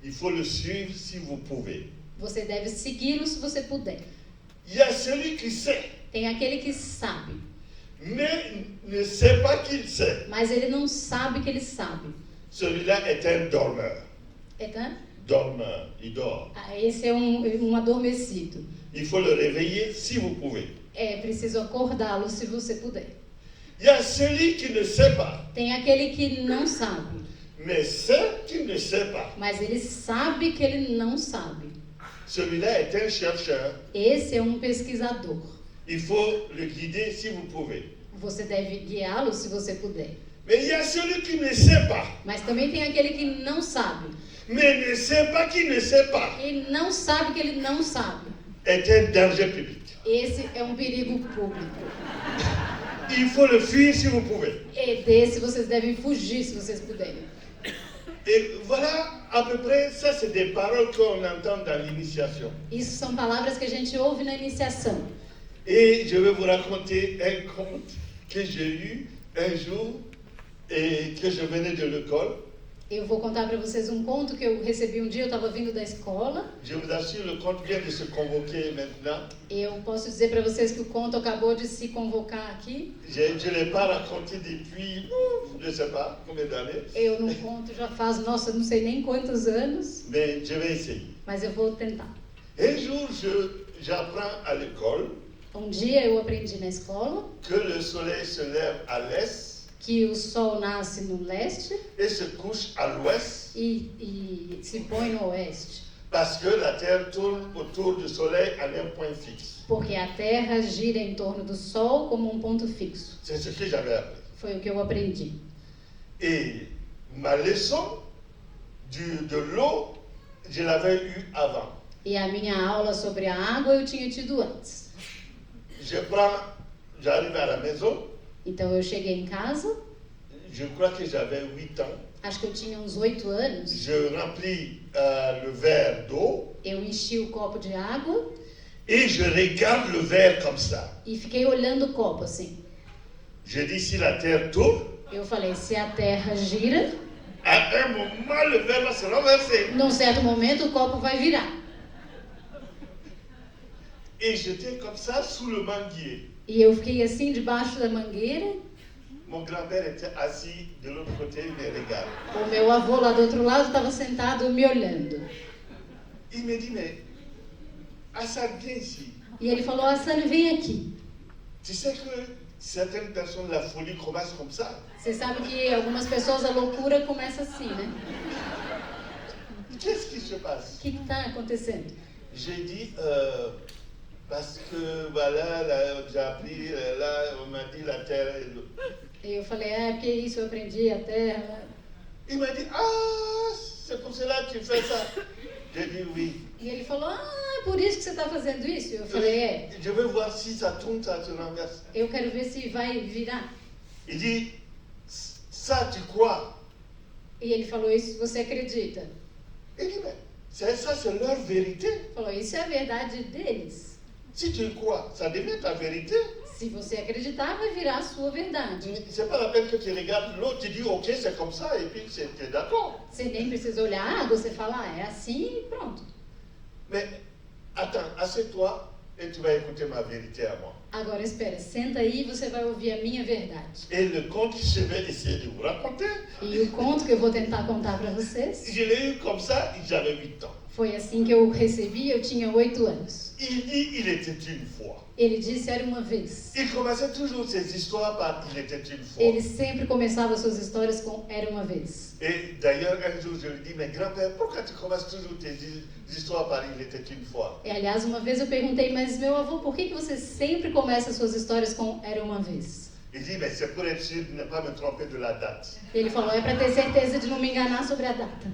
Il faut le suivre si vous pouvez. Você deve segui-lo se você puder. Il y a celui qui sait, Tem aquele que sabe, mais ne sait pas qu'il sait. mas ele não sabe que ele sabe. Celui-là est un dormeur. Então, Dormeur, il dort. esse é um adormecido. Il faut le réveiller si vous pouvez. É preciso acordá-lo se você puder. Il y a celui qui ne sait pas, Tem aquele que não sabe, mais sait qu'il ne sait pas. mas ele sabe que ele não sabe. Celui-là est un chercheur. Esse é um pesquisador. Il faut le guider si vous pouvez. Você deve guiá-lo se você puder. Mais il y a celui qui ne sait pas, Mas também tem aquele que não sabe. mais ne sait pas qu'il ne sait pas. E não sabe que ele não sabe. Est un danger public. Esse é um perigo público. Il faut le fuir si vous pouvez. E desse vocês devem fugir se vocês puderem. Et voilà, à peu près, ça c'est des paroles qu'on entend dans l'initiation. Isso são palavras que a gente ouve na iniciação. Et je vais vous raconter un conte que j'ai eu un jour et que je venais de l'école. Eu vou contar para vocês um conto que eu recebi um dia, eu estava vindo da escola. Je vous assure, le conte vient de se convoquer maintenant. Eu posso dizer para vocês que o conto acabou de se convocar aqui. Je ne l'ai pas raconté depuis, je ne sais pas combien d'années, Eu não conto já faz, nossa, não sei nem quantos anos, mais je vais essayer. mas eu vou tentar. Un jour, j'apprends à l'école Um dia eu aprendi na escola que le soleil se lève à l'est que o sol nasce no leste et se couche à l'ouest e se põe no oeste, parce que la Terre tourne autour du soleil à un point fixe. porque a Terra gira em torno do Sol como um ponto fixo. C'est ce que j'avais appris. Foi o que eu aprendi. Et ma leçon de l'eau, je l'avais eue avant. E a minha aula sobre a água eu tinha tido antes. J'arrive à la maison, Então eu cheguei em casa, je crois que j'avais 8 ans. acho que eu tinha uns 8 anos. Je remplis le verre d'eau Eu enchi o copo de água et je regarde le verre comme ça. e fiquei olhando o copo assim. Je dis, si la Terre tourne, Eu falei, se a Terra gira, à un moment, le verre va se renverser. num certo momento o copo vai virar. Et j'étais comme ça sous le manguier. E eu fiquei assim debaixo da mangueira. Mon grand-père était assis de l'autre côté, il me regarde. O meu avô lá do outro lado estava sentado me olhando. Il me dit, mais Hassan, viens ici. E ele falou, Hassan, vem aqui. Tu sais que certaines personnes, la folie commence comme ça. Você sabe que algumas pessoas a loucura começa assim, né? Qu'est-ce qui se passe? O que está acontecendo? J'ai dit, parce que voilà, là, j'ai appris, là, on m'a dit la terre et l'eau. E eu falei, porque isso eu aprendi a Terra. Il m'a dit, ah, c'est pour cela que tu fais ça. J'ai dit oui. E ele falou, por isso que você está fazendo isso? Eu falei, Je veux voir si ça tourne, ça se renverse. eu quero ver se vai virar. Il dit, ça tu crois? E ele falou, isso você acredita? Il dit, mais ça c'est leur vérité. Ele falou, isso é a verdade deles. Si tu crois, ça devient ta vérité. Se você acreditar, vai virar a sua verdade. C'est pas la peine que tu regardes l'autre, tu dis ok, c'est comme ça, et puis tu es d'accord. Você nem precisa olhar a água, você fala, é assim e pronto. Mais attends, assieds-toi et tu vas écouter ma vérité à moi. Agora espera, senta aí e você vai ouvir a minha verdade. Et le conte que je vais essayer de vous raconter, E o conto que eu vou tentar contar para vocês, je l'ai eu comme ça, j'avais 8 ans. foi assim que eu recebi, eu tinha 8 anos. Il dit, il était une fois. Ele disse, era uma vez. Il commençait toujours ses histoires par il était une fois. Ele sempre começava suas histórias com era uma vez. Et d'ailleurs, un jour, je lui dis, mais grand-père, pourquoi tu commences toujours tes histoires par il était une fois? E aliás, uma vez eu perguntei, mas meu avô, por que você sempre começa suas histórias com era uma vez? Il dit, mais c'est pour être sûr de ne pas me tromper de la date. Ele falou, é para ter certeza de não me enganar sobre a data.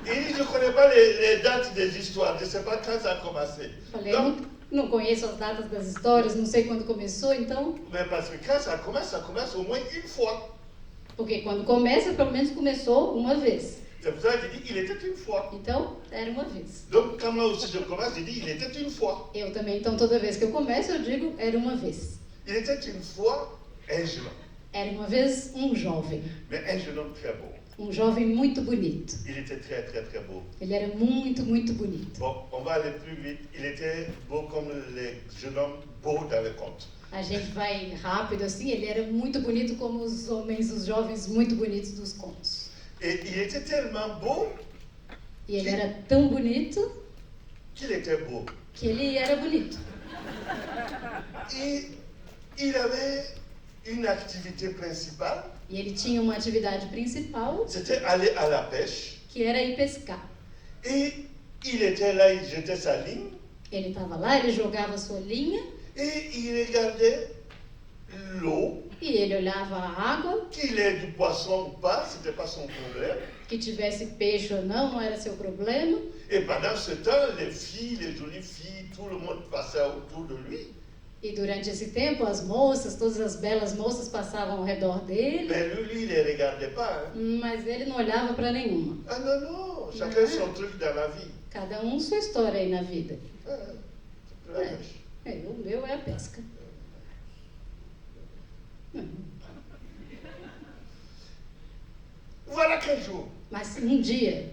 Il dit, je ne connais pas les dates des histoires, je ne sais pas quand ça a commencé. Falei, Donc, não conheço as datas das histórias, não sei quando começou, então... mais parce que quand ça commence au moins une fois. Porque quando começa, pelo menos começou uma vez. C'est pour ça que j'ai dit, il était une fois. Então, era uma vez. Donc, quand moi aussi je commence, j'ai dit, il était une fois. Eu também, então, toda vez que eu começo, eu digo, era uma vez. Il était une fois un jeune homme. Era uma vez um jovem. Mais un jeune homme très beau. Um jovem muito bonito. Il était très, très, très beau. Ele era muito, muito bonito. Bon, on va aller plus vite. Il était beau comme les jeunes hommes beaux dans les contes. A gente vai rápido assim, ele era muito bonito como os homens, os jovens muito bonitos dos contos. Et il était tellement beau E ele era tão bonito qu'il était beau. que ele era bonito. Et il avait une activité principale, E ele tinha uma atividade principal, c'était aller à la pêche. que era ir pescar. Et il était là, il jetait sa ligne Ele estava lá, ele jogava sua linha et il regardait l'eau, e ele olhava a água, qu'il ait du poisson ou pas, c'était pas son problème. que tivesse peixe ou não era seu problema. Et pendant ce temps, les filles, les jolies filles, tout le monde passait autour de lui. E durante esse tempo, as moças, todas as belas moças passavam ao redor dele, Mais lui, il ne les regardait pas. Hein. mas ele não olhava para nenhuma. Ah non, non, chacun son truc dans la vie. Cada um sua história aí na vida. Ah, c'est la pêche. O meu é a pesca. Voilà qu'un jour, Mas um dia,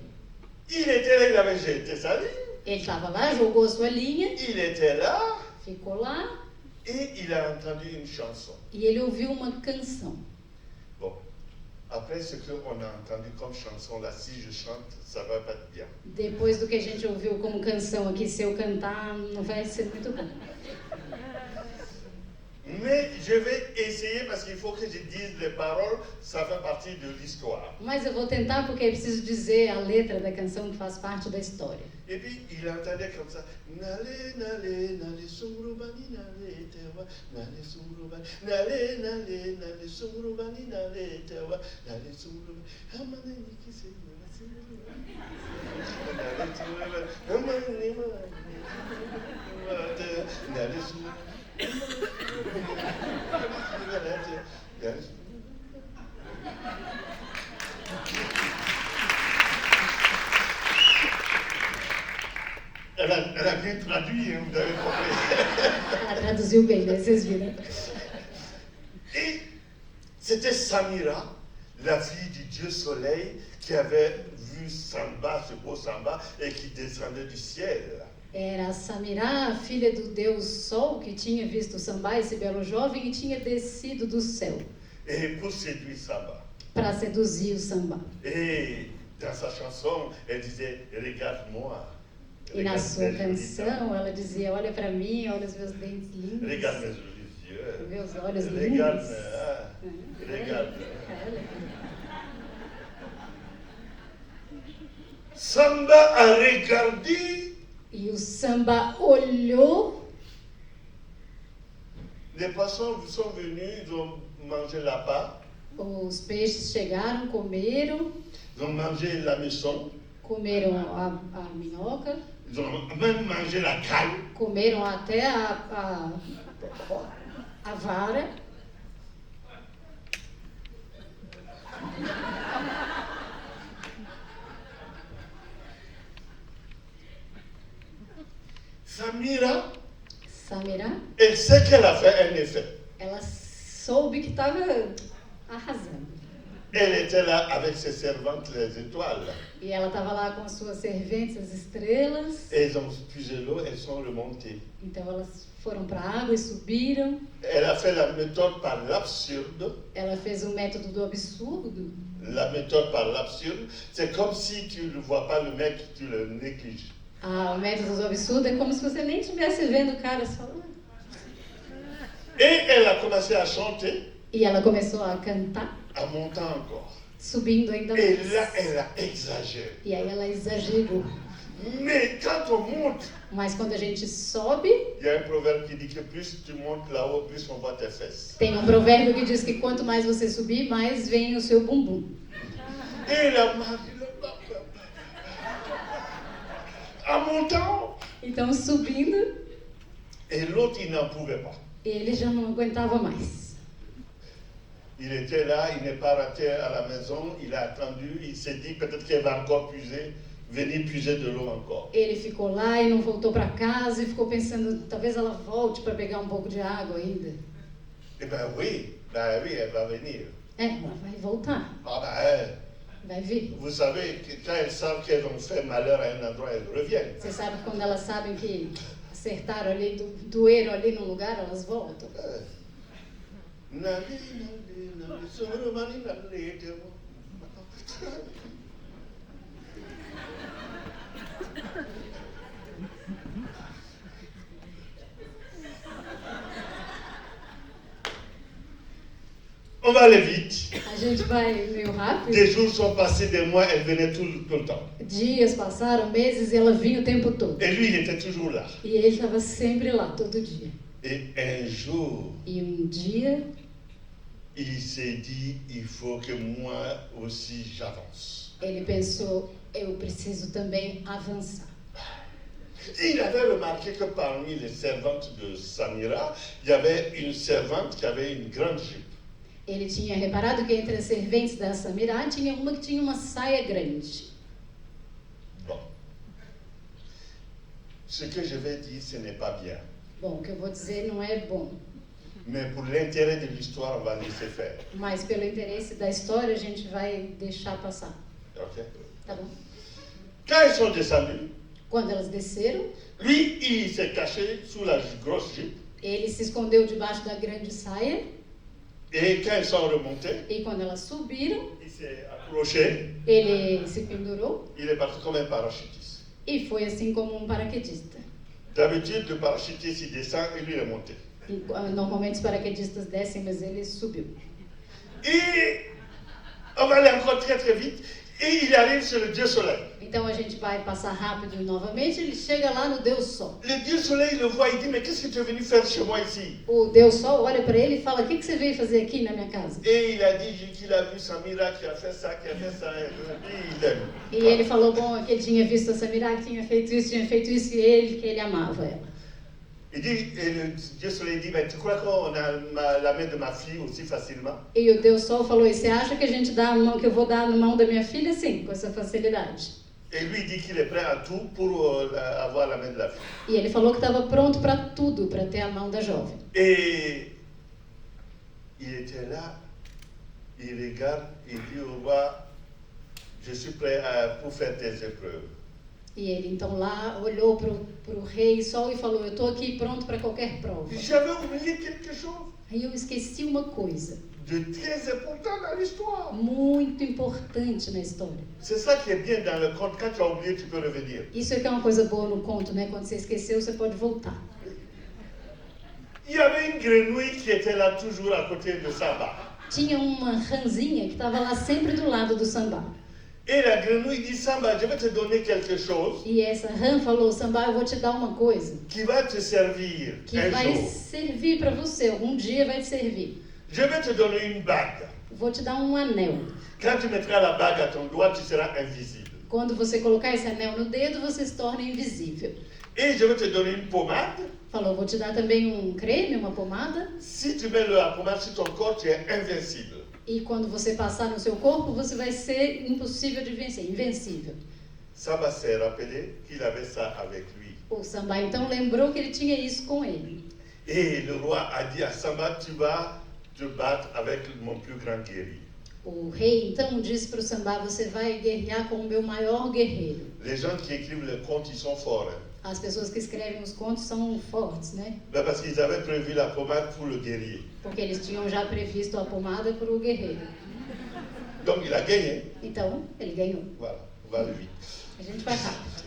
il était là, il avait jeté sa ligne, ele estava lá, jogou sua linha, il était là ficou lá et il a entendu une chanson. e ele ouviu uma canção. Bon, après ce qu'on a entendu comme chanson là, si je chante, ça va pas être bien. Depois do que a gente ouviu como canção aqui, se eu cantar, não vai ser muito bom. Mais je vais essayer parce qu'il faut que je dise les paroles, ça fait partie de l'histoire. Mas eu vou tentar porque é preciso dizer a letra da canção que faz parte da história. Et puis il entendait comme ça, Nale, nale, nale, sumrubani, nale, tewa, nale, sumrubani, nale, nale, nale, sumrubani, nale, tewa, nale, sumrubani, amane niki se, nale, sumrubani, nale, sumrubani, amane niki se, nale, sumrubani. Elle a bien traduit, hein, vous avez compris. Ela traduziu bem, né? Vocês viram? Et c'était Samira, la fille du dieu soleil, qui avait vu Samba, ce beau Samba, et qui descendait du ciel. Era a Samirá, a filha do deus Sol, que tinha visto o Samba, esse belo jovem, e tinha descido do céu Et pour séduire Samba. para seduzir o Samba. Et dans sa chanson, elle disait, regarde-moi. E na Regarde sua mes jolis canção, ela dizia, olha para mim, olha os meus dentes dents. lindos, Regarde mes jolis yeux. meus olhos Regarde, lindos. regarde. Olha. Samba a regardé. E o Samba olhou, Les poissons sont venus, ils ont mangé la part, os peixes chegaram, comeram, ils ont mangé la maison, comeram a minhoca, ils ont même mangé la canne. comeram até a vara. Samira, Samirá, elle sait qu'elle a fait un effet. ela soube que estava arrasando. Elle était là avec ses servantes, les étoiles. E ela estava lá com as suas serventes, as estrelas. Et elles ont puisé l'eau, elles sont remontées. Então elas foram para a água e subiram. Elle a fait la méthode par l'absurde. Ela fez o método do absurdo. La méthode par l'absurde, c'est comme si tu ne vois pas le mec, tu le négliges. O método do absurdo é como se você nem estivesse vendo o cara só. Et elle a commencé à chanter, E ela começou a cantar, en montant encore. subindo ainda Et mais. là, elle a exagéré. E aí ela exagerou. Mais quand on monte, Mas quando a gente sobe, il y a un proverbe qui dit que plus tu montes là-haut, plus on voit tes fesses. tem um provérbio que diz que quanto mais você subir, mais vem o seu bumbum. Et la Marie, en montant, Então, subindo, et l'autre, il n'en pouvait pas. ele já não aguentava mais. Il était là, il n'est pas rentré à la maison, il a attendu, il s'est dit peut-être qu'elle va encore puiser, venir puiser de l'eau encore. Ele ficou lá e não voltou para casa e ficou pensando, talvez ela volte para pegar um pouco de água ainda. Eh bien oui, elle va venir. Ela vai voltar, Ah ben, vai vir. vous savez, que quand elles savent qu'elles ont fait malheur à un endroit, elles reviennent. Você sabe que quando elas sabem que acertaram ali, doeram ali no lugar, elas voltam. On va aller vite. A gente vai meio rápido. Des jours sont passés, des mois, elle venait tout le temps. Dias passaram, meses, e ela vinha o tempo todo. Et lui, il était toujours là. E ele estava sempre lá, todo dia. Et un jour, E dia, il s'est dit, il faut que moi aussi j'avance. ele pensou, eu preciso também avançar. Il avait remarqué que parmi les servantes de Samira, il y avait une servante qui avait une grande jupe. Ele tinha reparado que entre as serventes da Samirá tinha uma que tinha uma saia grande. Bon. Ce que je vais dire, ce n'est pas bien. Bom, o que eu vou dizer não é bom, Mais pour l'intérêt de l'histoire, on va laisser faire. mas pelo interesse da história a gente vai deixar passar, Ok? tá bom? Quand ils sont descendus, Quando elas desceram, lui, il s'est caché sous la grosse jupe. ele se escondeu debaixo da grande saia, Et quand ils sont remontés, e quando elas subiram, il s'est accroché. ele se pendurou Il est parti comme un parachutiste. e foi assim como um paraquedista. D'habitude, le parachutiste, il descend et lui, il est monté. Normalmente os paraquedistas descem, mas ele subiu. Et on va aller encore très très vite. Et il arrive sur le Dieu Soleil. Então a gente vai passar rápido e novamente ele chega lá no Deus Sol. Le Dieu Soleil, il le voit, il dit, mais qu'est-ce que tu es venu faire chez moi ici? O Deus Sol olha para ele e fala: o que você veio fazer aqui na minha casa? Et il a dit qu'il a vu Samira qui a fait ça, qui a fait ça. Et lui, il aime. E ele falou, bom, que ele tinha visto a Samirá, que tinha feito isso, e ele, que ele amava ela. Il dit, et le Dieu Soleil dit, mais tu crois qu'on a la main de ma fille aussi facilement? E o Deus Sol falou: e você acha que a gente dá a mão, que eu vou dar na mão da minha filha? Sim, com essa facilidade. Et lui, il dit qu'il est prêt à tout pour avoir la main de la fille. E ele falou que estava pronto para tudo, para ter a mão da jovem. Et il était là, il regarde, il dit au roi, je suis prêt pour faire tes épreuves. E ele então lá olhou para o rei Sol e falou: eu estou aqui pronto para qualquer prova. J'avais oublié quelque chose Aí eu esqueci uma coisa de très important dans l'histoire. muito importante na história. C'est ça qui est bien dans le conte. Quand tu as oublié, tu peux revenir. Isso é que é uma coisa boa no conto, né? Quando você esqueceu, você pode voltar. Il y avait une grenouille qui était là toujours à côté de Samba. Tinha uma ranzinha que estava lá sempre do lado do Sambá. Et la grenouille dit, Samba, je vais te donner quelque chose E essa rã falou: Sambá, eu vou te dar uma coisa qui va te servir que un vai jour. servir para você, algum dia vai te servir. Je vais te donner une bague. Vou te dar um anel. Quand tu mettras la bague à ton doigt, tu seras invisible. Quando você colocar esse anel no dedo, você se torna invisível. Et je vais te donner une pommade. Falou: vou te dar também um creme, uma pomada. Si tu mets la pommade sur ton corps, tu es invincible. E quando você passar no seu corpo, você vai ser impossível de vencer, invencível. Samba s'est rappelé qu'il avait ça avec lui. O Sambá então lembrou que ele tinha isso com ele. Et le roi a dit à Samba, tu vas te battre avec mon plus grand guerrier. O rei então disse para o Sambá: você vai guerrear com o meu maior guerreiro. Les gens qui écrivent les contes, ils sont forts. Hein? As pessoas que escrevem os contos são fortes, né? Ben parce qu'ils avaient prévu la pommade pour le guerrier. Porque eles tinham já previsto a pomada para o guerreiro. Donc il a gagné. Então, ele ganhou. Voilà, on va aller vite. A gente vai rápido.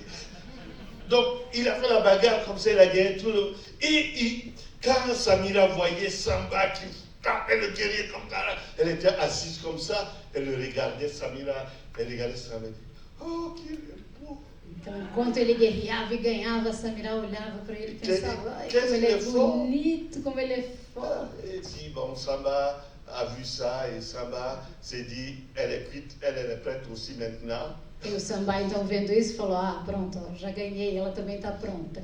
Donc il a fait la bagarre comme ça, il a gagné tout le... Et quand Samira voyait Samba qui tapait le guerrier comme ça, elle était assise comme ça, elle regardait Samira, elle regardait Samira, elle dit, oh, qu'il est beau. Então, enquanto ele guerreava e ganhava, a Samirá olhava para ele e pensava: ai, Que como ele é ele é forte. bonito, como ele é forte. Et puis bon, Samba a vu ça et Samba s'est dit, elle est prête aussi maintenant. E o Samba, então, vendo isso, falou, ah, pronto, já ganhei, ela também está pronta.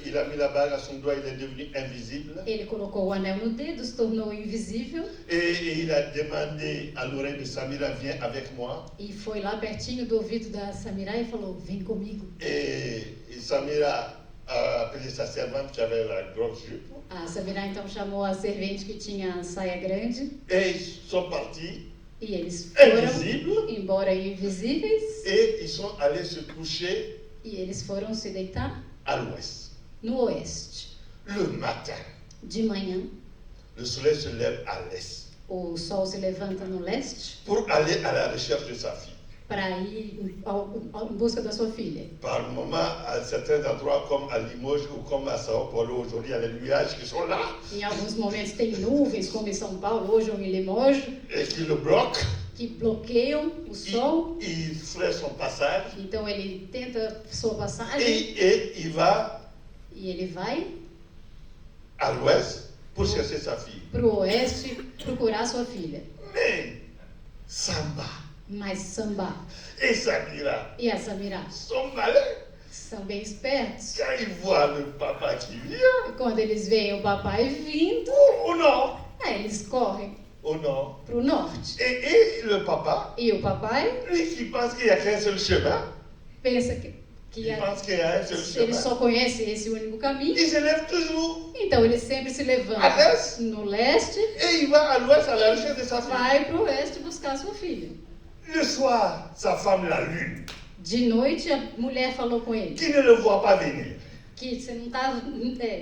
Il a mis la bague à son doigt, il est devenu invisible. Ele colocou o anel no dedo, se tornou invisível. Et il a demandé à l'oreille de Samira, viens avec moi. E foi lá pertinho do ouvido da Samira e falou, vem comigo. Et Samira a appelé sa servante qui avait la grosse jupe. A Samira, então, chamou a servente que tinha a saia grande. Et ils sont partis. E eles foram Invisible. embora invisíveis. Et ils sont allés se coucher E eles foram se deitar à l'ouest. no oeste. Le matin, De manhã, le soleil se lève à l'est o sol se levanta no leste pour aller à la recherche de sa fille. para ir em busca da sua filha. Par moments, à certains endroits comme à Limoges ou comme à Sao Paulo, aujourd'hui, il y a les nuages qui sont là Em alguns momentos tem nuvens, como em São Paulo, hoje ou em Limoges, et qui le bloquent. que bloqueiam o sol. Il ferait son passage Então ele tenta sua passagem et il va e ele vai à l'ouest pour chercher sa fille. para o oeste procurar sua filha. Mais Samba Mas Samba et Samira e a Samira sont malins. são bem espertos. Quand ils voient le papa qui vient, Quando eles veem o papai vindo, au nord, aí eles correm au nord. para o norte. Et le papa, E o papai lui qui pense qu'il n'y a qu'un seul chemin, pensa que il pense qu'il y a un seul ele chemin, só conhece esse único caminho. il se lève toujours Então ele sempre se à levanta l'est no leste, et il va à l'ouest à la recherche de sa fille. vai para o oeste buscar sua filha. Le soir, sa femme, la lune, De noite, a mulher falou com ele qui ne le voit pas venir, que você não está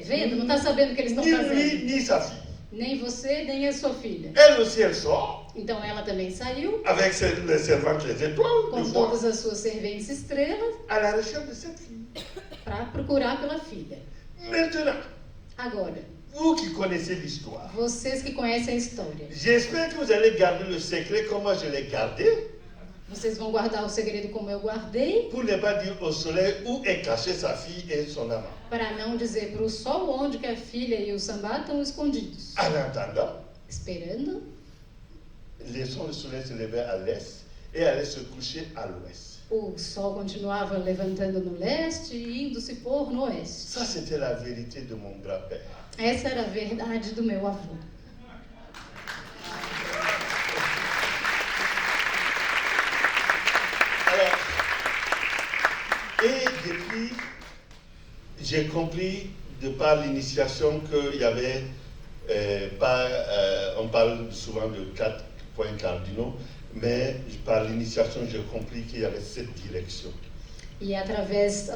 vendo, não está sabendo o que eles estão ni lui fazendo. ni sa fille. Nem você, nem a sua filha. Elle aussi, elle sort Então ela também saiu avec les servantes, les étoiles, com de voir, todas as suas serventes estrelas à la recherche de cette fille. para procurar pela filha. Maintenant, Agora, vous qui connaissez l'histoire, vocês que conhecem a história, j'espère que vous allez garder le secret comme moi je l'ai gardé, vocês vão guardar o segredo como eu guardei, pour ne pas dire au soleil où est cachée sa fille et son amant. para não dizer para o sol onde que a filha e o Samba estão escondidos. En attendant, Esperando, laissons le soleil se lever à l'est et aller se coucher à l'ouest. o sol continuava levantando no leste e indo se pôr no oeste. Ça, c'était la vérité de mon grand-père. Essa era a verdade do meu avô. Alors, et depuis, j'ai compris de par l'initiation qu'il y avait on parle souvent de 4 points cardinaux, mais par l'initiation, j'ai compris qu'il y avait 7 directions. E a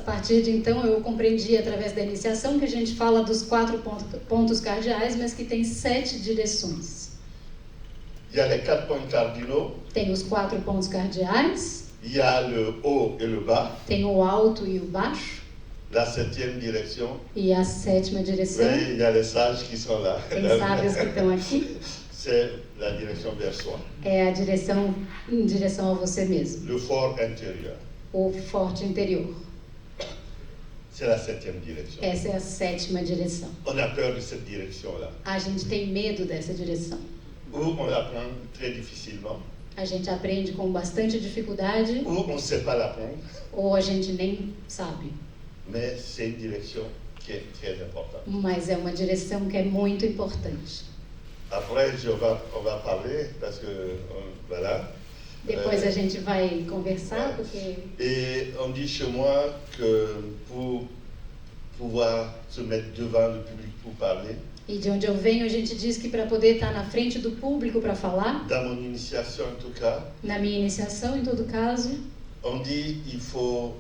partir de então, eu compreendi através da iniciação que a gente fala dos 4 pontos cardeais, mas que tem 7 direções. Il y a les 4 points cardinaux, Tem os 4 pontos cardeais, il y a le haut et le bas, tem o alto e o baixo, la 7e direction. e a 7ª direção. Oui, il y a les sages qui sont là. Tem sábios que estão aqui. C'est la direction vers soi, É a direção em direção a você mesmo, le fort intérieur. o forte interior. C'est la 7e direction. Essa é a 7ª direção. On a peur de cette direction-là, A gente tem medo dessa direção. où on l'apprend très difficilement, A gente aprende com bastante dificuldade où on ne sait pas l'apprendre, ou a gente nem sabe. mais c'est une direction qui est très importante. Mas é uma direção que é muito importante. Après, on va parler, parce que, voilà. Depois a gente vai conversar, porque Et on dit chez moi que pour pouvoir se mettre devant le public pour parler, e de onde eu venho a gente diz que para poder estar na frente do público para falar, dans mon initiation en tout cas, na minha iniciação em todo caso, on dit il faut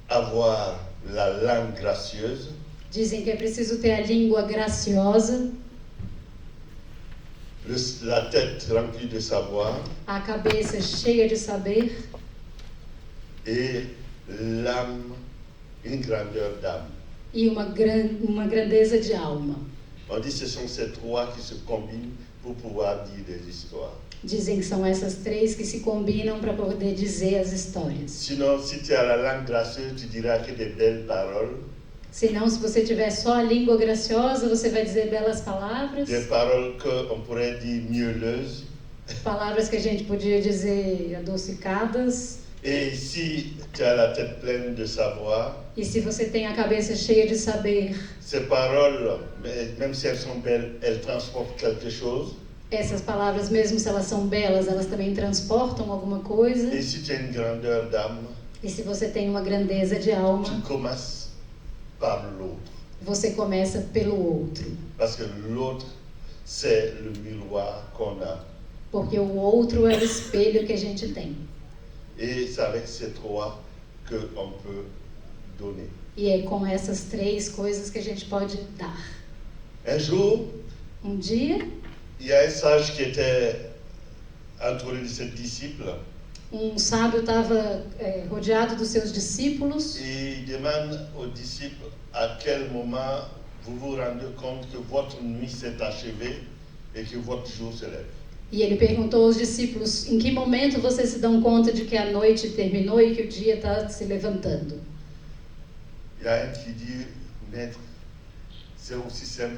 avoir la langue gracieuse, dizem que é preciso ter a língua graciosa, la tête remplie de savoir a cabeça cheia de saber et l'âme, une grandeur d'âme. e uma grandeza de alma. On dit que ce sont ces trois qui se combinent pour pouvoir dire des histoires. Dizem que são essas 3 que se combinam para poder dizer as histórias. Sinon, si tu as la langue gracieuse, tu diras que des belles paroles, Senão, se você tiver só a língua graciosa, você vai dizer belas palavras, des paroles qu'on pourrait dire mielleuses, palavras que a gente podia dizer adocicadas, Et si tu as la tête pleine de savoir, E se você tem a cabeça cheia de saber, ces paroles, même si elles sont belles, elles transportent quelque chose. essas palavras, mesmo se elas são belas, elas também transportam alguma coisa. Et si tu as une grandeur d'âme, E se você tem uma grandeza de alma, tu commences par l'autre. você começa pelo outro. Parce que l'autre, c'est le miroir qu'on a. Porque o outro é o espelho que a gente tem. Et c'est avec ces trois qu'on peut donner. E é com essas três coisas que a gente pode dar. Un jour, Um dia, il y a un sage qui était entouré de ses disciples um sábio estava rodeado dos seus discípulos et il demande aux disciples à quel moment vous vous rendez compte que votre nuit s'est achevée et que votre jour se lève. e ele perguntou aos discípulos em que momento vocês se dão conta de que a noite terminou e que o dia está se levantando. Il y a un qui dit, maître, c'est aussi simple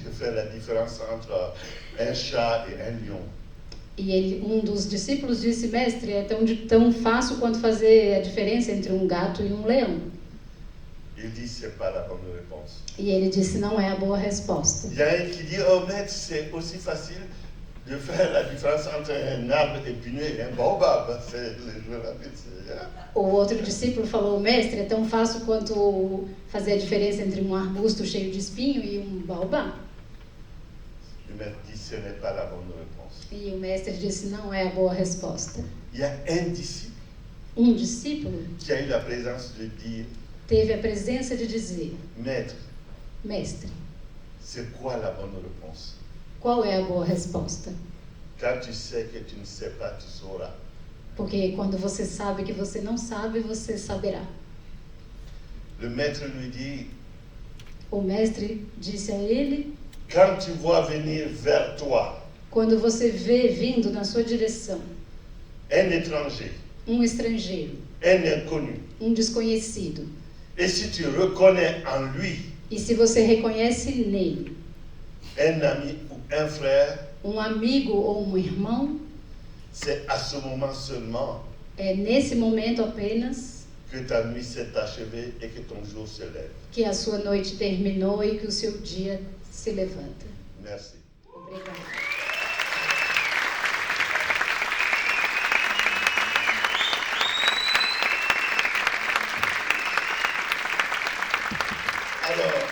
de faire la différence entre un chat et un lion. E um dos discípulos disse, mestre, é tão fácil quanto fazer a diferença entre um gato e um leão. Il dit, c'est pas la bonne réponse. E ele disse, não é a boa resposta. Il y a un qui dit, oh maître, c'est aussi facile de faire la différence entre un arbre épineux et un baobab. C'est O outro discípulo falou, mestre, é tão fácil quanto fazer a diferença entre um arbusto cheio de espinho e um baobá. Le maître dit, ce n'est pas la bonne réponse. E o mestre disse, não é a boa resposta. Il y a un disciple Um discípulo qui a eu la présence de dire, teve a presença de dizer, maître, mestre, c'est quoi la bonne réponse? qual é a boa resposta? Quand tu sais que tu ne sais pas, tu sauras. Porque quando você sabe que você não sabe, você saberá. Le maître lui dit, O mestre disse a ele, quand tu vois venir vers toi quando você vê vindo na sua direção un étranger, um estrangeiro, un inconnu, um desconhecido, et si tu reconnais en lui e se você reconhece nele un ami ou un frère, um amigo ou um irmão, c'est à ce moment seulement é nesse momento apenas que ta nuit s'est achevée et que ton jour se lève. que a sua noite terminou e que o seu dia se levanta. Merci. Obrigada. Alors,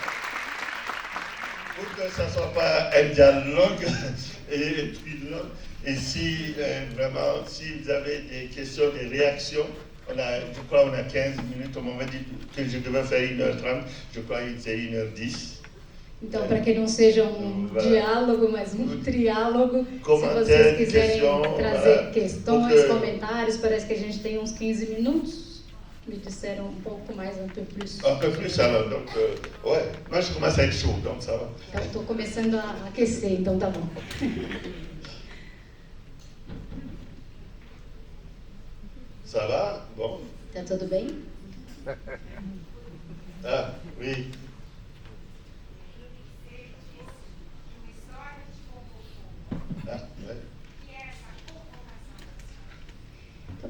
pour que ça ne soit pas un dialogue et puis long, et si vraiment, si vous avez des questions, des réactions, je crois qu'on a 15 minutes, on m'avait dit que je devais faire 1h30, je crois que c'est 1h10. Então, para que não seja um diálogo, mas um triálogo, se vocês quiserem trazer questões, comentários, parece que a gente tem uns 15 minutos. Me disseram um pouco mais, un peu plus. Un peu plus, alors, donc, ouais, moi je commence à être chaud, donc ça va. Então, estou começando a aquecer, então tá bom. Ça va? Bon. Tá tudo bem? Ah, oui. Ah, ouais.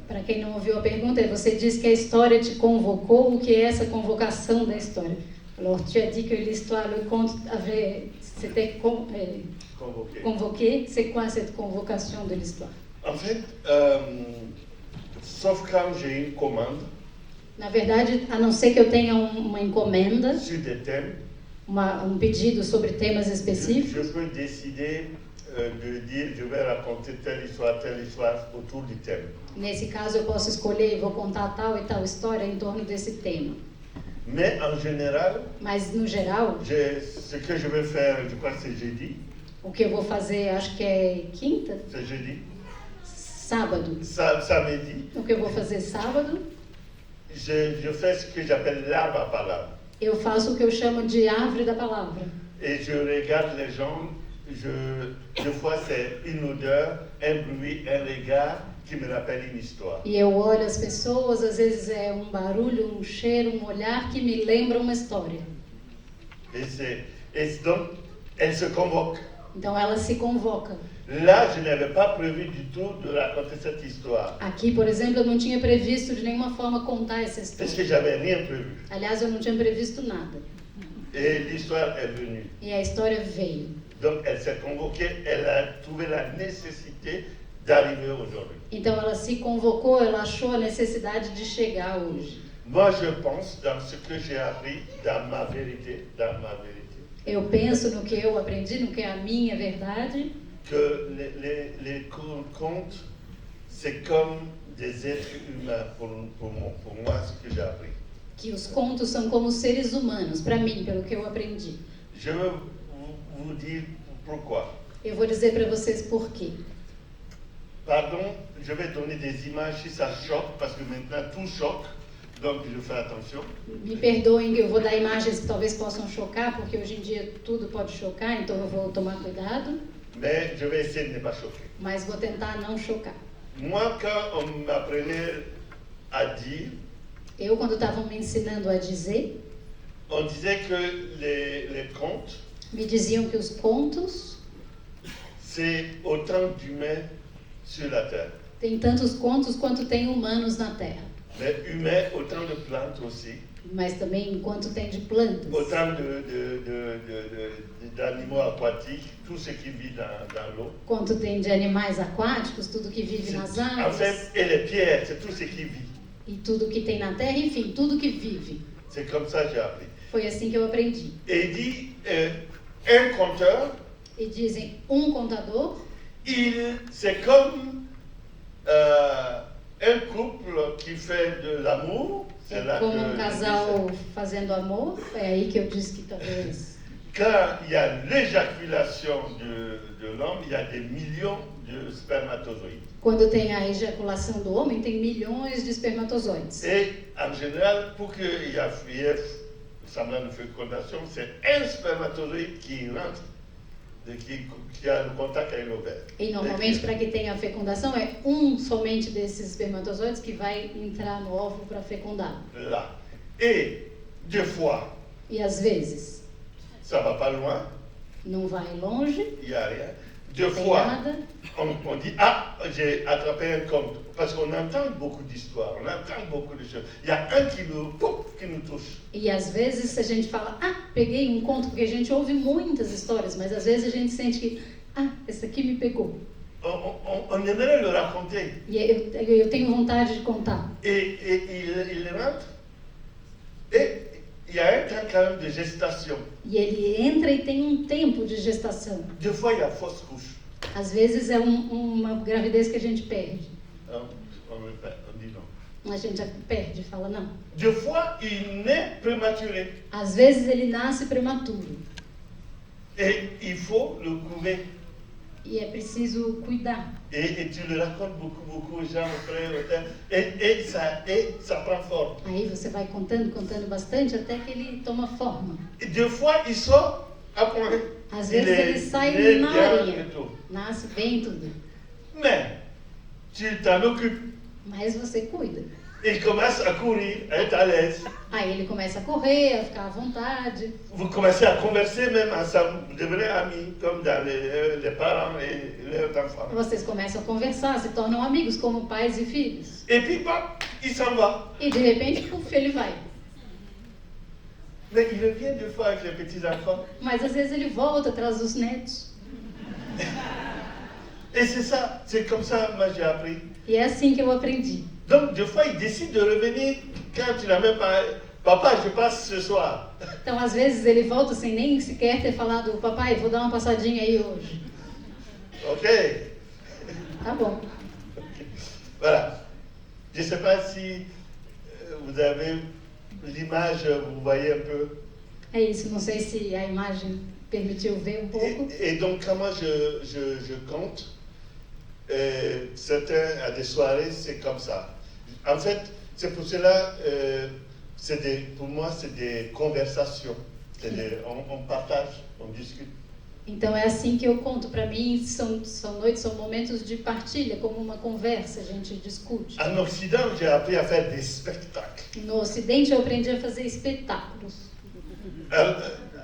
Para quem não ouviu a pergunta, você disse que a história te convocou. O que é essa convocação da história? Alors, tu as dit que l'histoire, le conte c'était convoqué. C'est quoi cette convocation de l'histoire? En fait, sauf quand j'ai une commande Na verdade, a não ser que eu tenha uma encomenda, sur des thèmes, pedido sobre temas específicos, je peux décider de dire je vais raconter telle histoire autour du thème. Nesse caso, eu posso escolher e vou contar tal e tal história em torno desse tema. Mais en général, Mas, no geral, ce que je vais faire, je crois que c'est jeudi. o que eu vou fazer, acho que é quinta, C'est jeudi. sábado. Samedi, O que eu vou fazer sábado, je fais ce que j'appelle l'arbre à parole. eu faço o que eu chamo de árvore da palavra. Et je regarde les gens, des fois c'est une odeur, un bruit, un regard qui me rappelle une histoire. E eu olho as pessoas, às vezes é um barulho, um cheiro, um olhar que me lembra uma história. Et donc, elles se convoquent. Então ela se convoca. Là, je n'avais pas prévu du tout de raconter cette histoire. Aqui, por exemplo, eu não tinha previsto de nenhuma forma contar essa Parce que história. j'avais rien prévu. Aliás, eu não tinha previsto nada. Et l'histoire est venue. E a história veio. Donc, elle s'est convoquée, elle a trouvé la nécessité d'arriver aujourd'hui. Então ela se convocou, ela achou a necessidade de chegar hoje. Moi, je pense, dans ce que j'ai appris, dans ma vérité, Eu penso no que eu aprendi, no que é a minha verdade, que les contes, c'est comme des êtres humains pour moi, ce que j'ai appris. que os contos são como seres humanos, para mim, pelo que eu aprendi. Je veux vous dire pourquoi. Eu vou dizer para vocês por quê. Pardon, je vais donner des images si ça choque, parce que maintenant tout choque, donc je fais attention. Me perdoem que eu vou dar imagens que talvez possam chocar, porque hoje em dia tudo pode chocar, então eu vou tomar cuidado, Mais je vais essayer de ne pas choquer. mas vou tentar não chocar. Moi, quand on m'apprenait à dire, Eu, quando estavam me ensinando a dizer, on disait que les contes, me diziam que os contos c'est autant d'humains sur la terre. tem tantos contos quanto tem humanos na Terra, Mais humains, autant de plantes aussi, mas também quanto tem de plantas, autant d'animaux aquatiques, tout ce qui vit dans l'eau. quanto tem de animais aquáticos, tudo que vive nas En águas, fait, et les pierres, c'est tout ce qui vit. e tudo que tem na Terra, enfim, tudo que vive. C'est comme ça que j'ai appris. Foi assim que eu aprendi. Et il dit, un conteur, E dizem, contador, c'est comme un couple qui fait de l'amour. C'est é là como que casal fazendo amor. É aí que eu disse que talvez... quand il y a l'éjaculation de l'homme, il y a des millions de spermatozoïdes. Quando tem a ejaculação do homem, tem milhões de espermatozoides. Et en général, pour qu'il y ait semblant de fécondation, c'est un spermatozoïde qui rentre, qui a le contact avec l'ovaire. E normalmente, para que tenha a fecundação, é somente desses espermatozoides que vai entrar no óvulo para fecundar. Là. Et deux fois, E às vezes, ça va pas loin, não vai longe, il n'y a rien. Deux não tem fois, nada. on dit, ah, j'ai attrapé un conte. Parce qu'on entend beaucoup d'histoires, on entend beaucoup de choses. Il y a un qui nous touche. E às vezes a gente fala, peguei um conto, porque a gente ouve muitas histórias, mas às vezes a gente sente que, esse aqui me pegou. On aimerait le raconter. E eu tenho vontade de contar. Et il rentre. Et il y a un temps quand même de gestation. E ele entra e tem um tempo de gestação. Deux fois, il y a fausse couche. Às vezes é uma gravidez que a gente perde. On dit non. A gente perde, fala não. Deux fois, il naît prématuré. Às vezes ele nasce prematuro. Et il faut le couver. E é preciso cuidar. Et tu le racontes beaucoup aux gens, aux frères, aux frères, et ça prend forme. Aí você vai contando bastante até que ele toma forma. Et deux fois, il sort à point. Às vezes ele sai il est na bien areia. et tout. Nasce bem tudo. Mais, tu t'en occupes. Mas você cuida. Il commence à courir, à être à l'aise. Aí ele começa a correr, a ficar à vontade. Vous commencez à converser même ensemble, vous devenez amis, comme dans les parents et leurs enfants. Vocês começam a conversar, se tornam amigos como pais e filhos. Et puis, il s'en va. E de repente, puf, ele vai. Mais il revient deux fois avec les petits-enfants. Mas às vezes ele volta atrás dos netos. Et c'est ça, c'est comme ça, moi j'ai appris. E é assim que eu aprendi. Donc, des fois, il décide de revenir quand tu n'as même pas... Papa, je passe ce soir. Então, às vezes, ele volta sem nem sequer ter falado, papai, vou dar uma passadinha aí hoje. Ok. Tá bom. Voilà. Je ne sais pas si vous avez l'image, vous voyez un peu. É isso, não sei se a imagem permitiu ver um pouco. Et donc, quand moi je compte, certains, à des soirées, c'est comme ça. En fait, c'est pour cela, pour moi, c'est des conversations. On partage, on discute. Então é assim que eu conto. Para mim, são noites, são momentos de partilha, como uma conversa, a gente discute. En Occident, j'ai appris à faire des spectacles. No Ocidente, eu aprendi a fazer espetáculos.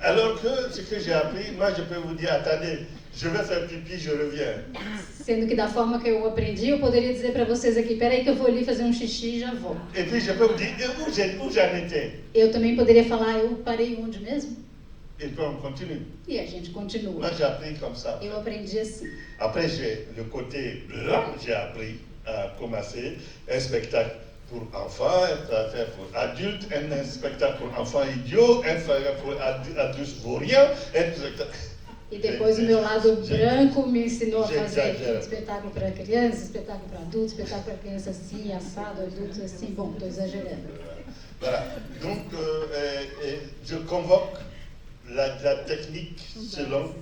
Alors que ce que j'ai appris, moi je peux vous dire, attendez, je vais faire pipi, je reviens. Sendo que da forma que eu aprendi, eu poderia dizer para vocês aqui, peraí que eu vou ali fazer um xixi e já volto. Et puis je peux vous dire, où j'en étais. Eu também poderia falar, eu parei onde mesmo? Et puis on continue. E a gente continua. Moi j'ai appris comme ça. Eu aprendi assim. Après, j'ai le côté blanc, j'ai appris à commencer un spectacle pour enfants, un spectacle pour adultes, un spectacle pour enfants idiots, un spectacle pour adultes vauriens, un spectacle... E depois o meu lado branco me ensinou a fazer exagero. espetáculo para crianças, espetáculo para adultos, espetáculo para crianças assim, assado, adultos assim. Bom, estou exagerando. Voilà. Donc, je convoque la technique selon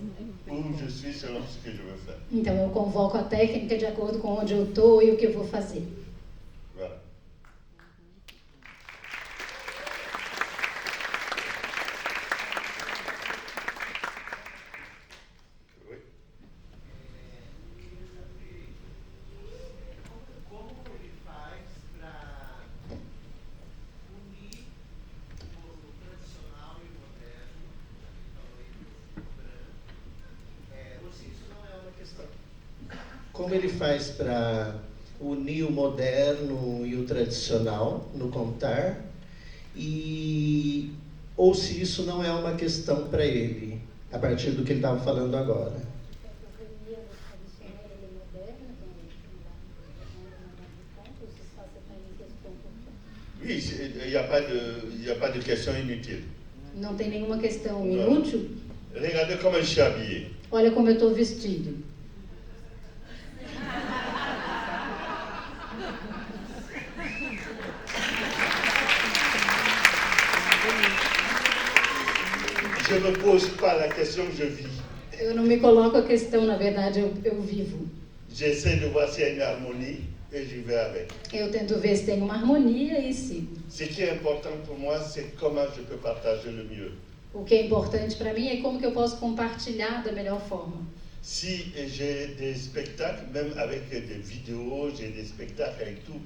où je suis, selon ce que je veux faire. Então eu convoco a técnica de acordo com onde eu estou e o que eu vou fazer. Voilà. Oui. Como ele faz para unir o tradicional e o moderno, falou aí do branco, ou se isso não é uma questão? Como ele faz para unir o moderno e o tradicional no contar, e ou se isso não é uma questão para ele, a partir do que ele estava falando agora. Oui, il n'y a pas de question inutile. Não tem nenhuma questão inútil. Regardez comment je suis habillé. Olha como eu estou vestido. Je ne me pose pas la question, je vis. Eu não me coloco a questão, na verdade, eu vivo. J'essaie de voir s'il y a une harmonie et j'y vais avec. Eu tento ver se tem uma harmonia e sigo. Ce qui est important pour moi, c'est comment je peux partager le mieux. O que é importante para mim é como que eu posso compartilhar da melhor forma. Si j'ai des spectacles, même avec des vidéos, j'ai des spectacles et tout,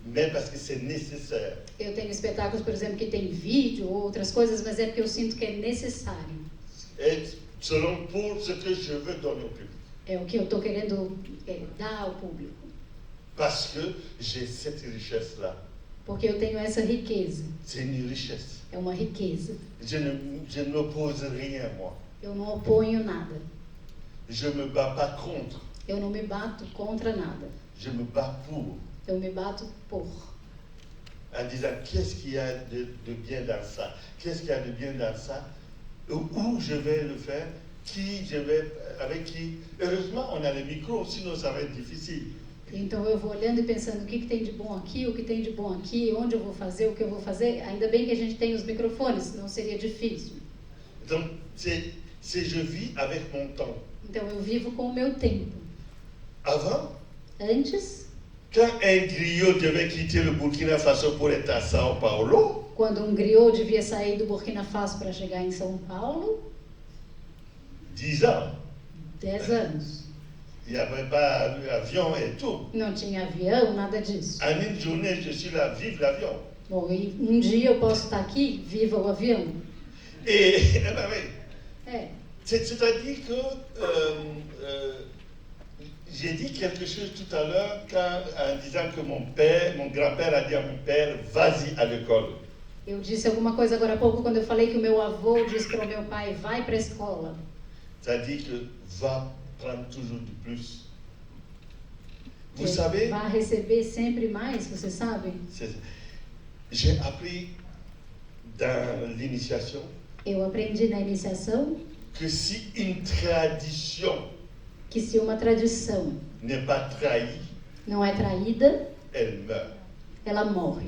même parce que c'est nécessaire. Eu tenho espetáculos, por exemplo, que tem vídeo ou outras coisas, mas é porque eu sinto que é necessário. Et selon pour ce que je veux donner au public. É o que eu estou querendo dar ao público. Parce que j'ai cette richesse-là. Porque eu tenho essa riqueza. C'est une richesse. É uma riqueza. Je n'oppose rien, moi. Eu não oponho nada. Je ne me bats pas contre. Eu não me bato contra nada. Je me bats pour. Eu me bato por. En disant, qu'est-ce qu'il y a de bien dans ça? Qu'est-ce qu'il y a de bien dans ça? Où je vais le faire? Qui je vais, avec qui? Heureusement, on a les micros, sinon ça va être difficile. Então eu vou olhando e pensando o que tem de bom aqui, o que tem de bom aqui, onde eu vou fazer, o que eu vou fazer. Ainda bem que a gente tem os microfones, senão seria difícil. Donc, c'est je vis avec mon temps. Então eu vivo com o meu tempo. Avant, Antes, quand un griot devait quitter le Burkina Faso pour être à Sao Paulo, quando um griot devia sair do Burkina Faso para chegar em São Paulo, 10 ans, 10 anos. il n'y avait pas avion et tout. Não tinha avião, nada disso. En une journée, je suis là, vive l'avion. Bom, e um dia eu posso estar aqui, viva o avião. Et, ben oui. É, C'est-à-dire que j'ai dit quelque chose tout à l'heure en disant que mon grand-père a dit à mon père, vas-y à l'école. eu disse alguma coisa agora há pouco quando eu falei que o meu avô disse para o meu pai, vai para a escola. C'est-à-dire que va prendre toujours du plus. Vous savez, Vai receber sempre mais, você sabe? j'ai appris dans l'initiation Eu aprendi na iniciação que si une tradition que se uma tradição n'est pas trahie, não é traída, elle meurt. ela morre.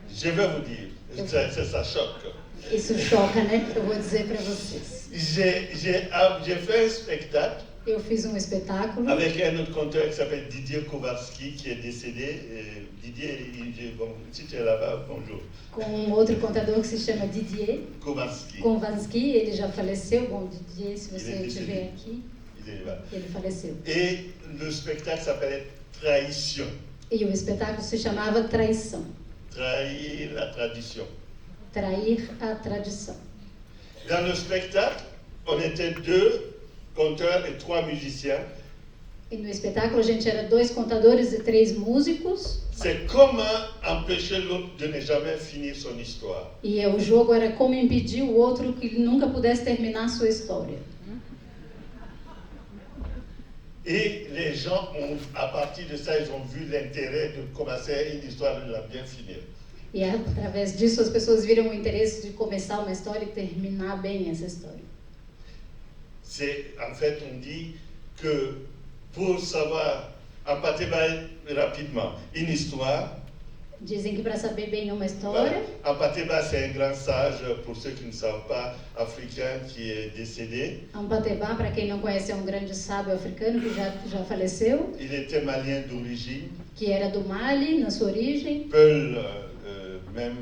Je vais vous dire, ça choque. Isso choca, né? Eu vou dizer para vocês. J'ai fait un spectacle Eu fiz um espetáculo avec un autre conteur qui s'appelle Didier Kowalski, qui est décédé. Didier, bon, si tu es là-bas, bonjour. com um outro contador que se chama Didier Kowalski. Kowalski, ele já faleceu. Bom, Didier, se Ele você é estiver décédé. aqui, Il est là. ele faleceu. Et le spectacle s'appelait Trahison. E o espetáculo se chamava Traição. Trahir la tradition. Trair a tradição. Dans le spectacle, on était 2 conteurs et 3 musiciens. E no espetáculo a gente era 2 contadores e 3 músicos. C'est comment empêcher l'autre de ne jamais finir son histoire. E o jogo era como impedir o outro que ele nunca pudesse terminar a sua história. Et les gens, à partir de ça, ils ont vu l'intérêt de commencer une histoire et de la bien finir. E através disso as pessoas viram o interesse de começar uma história e terminar bem essa história. En fait, on dit que pour savoir empâter rapidement une histoire, Dizem que para saber bem uma voilà. história, Ampateba, c'est un grand sage, pour ceux qui ne savent pas, africain qui est décédé. Ampateba, para quem não conhece, é um grande sábio africano que já faleceu, Il était malien d'origine, que era do Mali, na sua origem, Peul même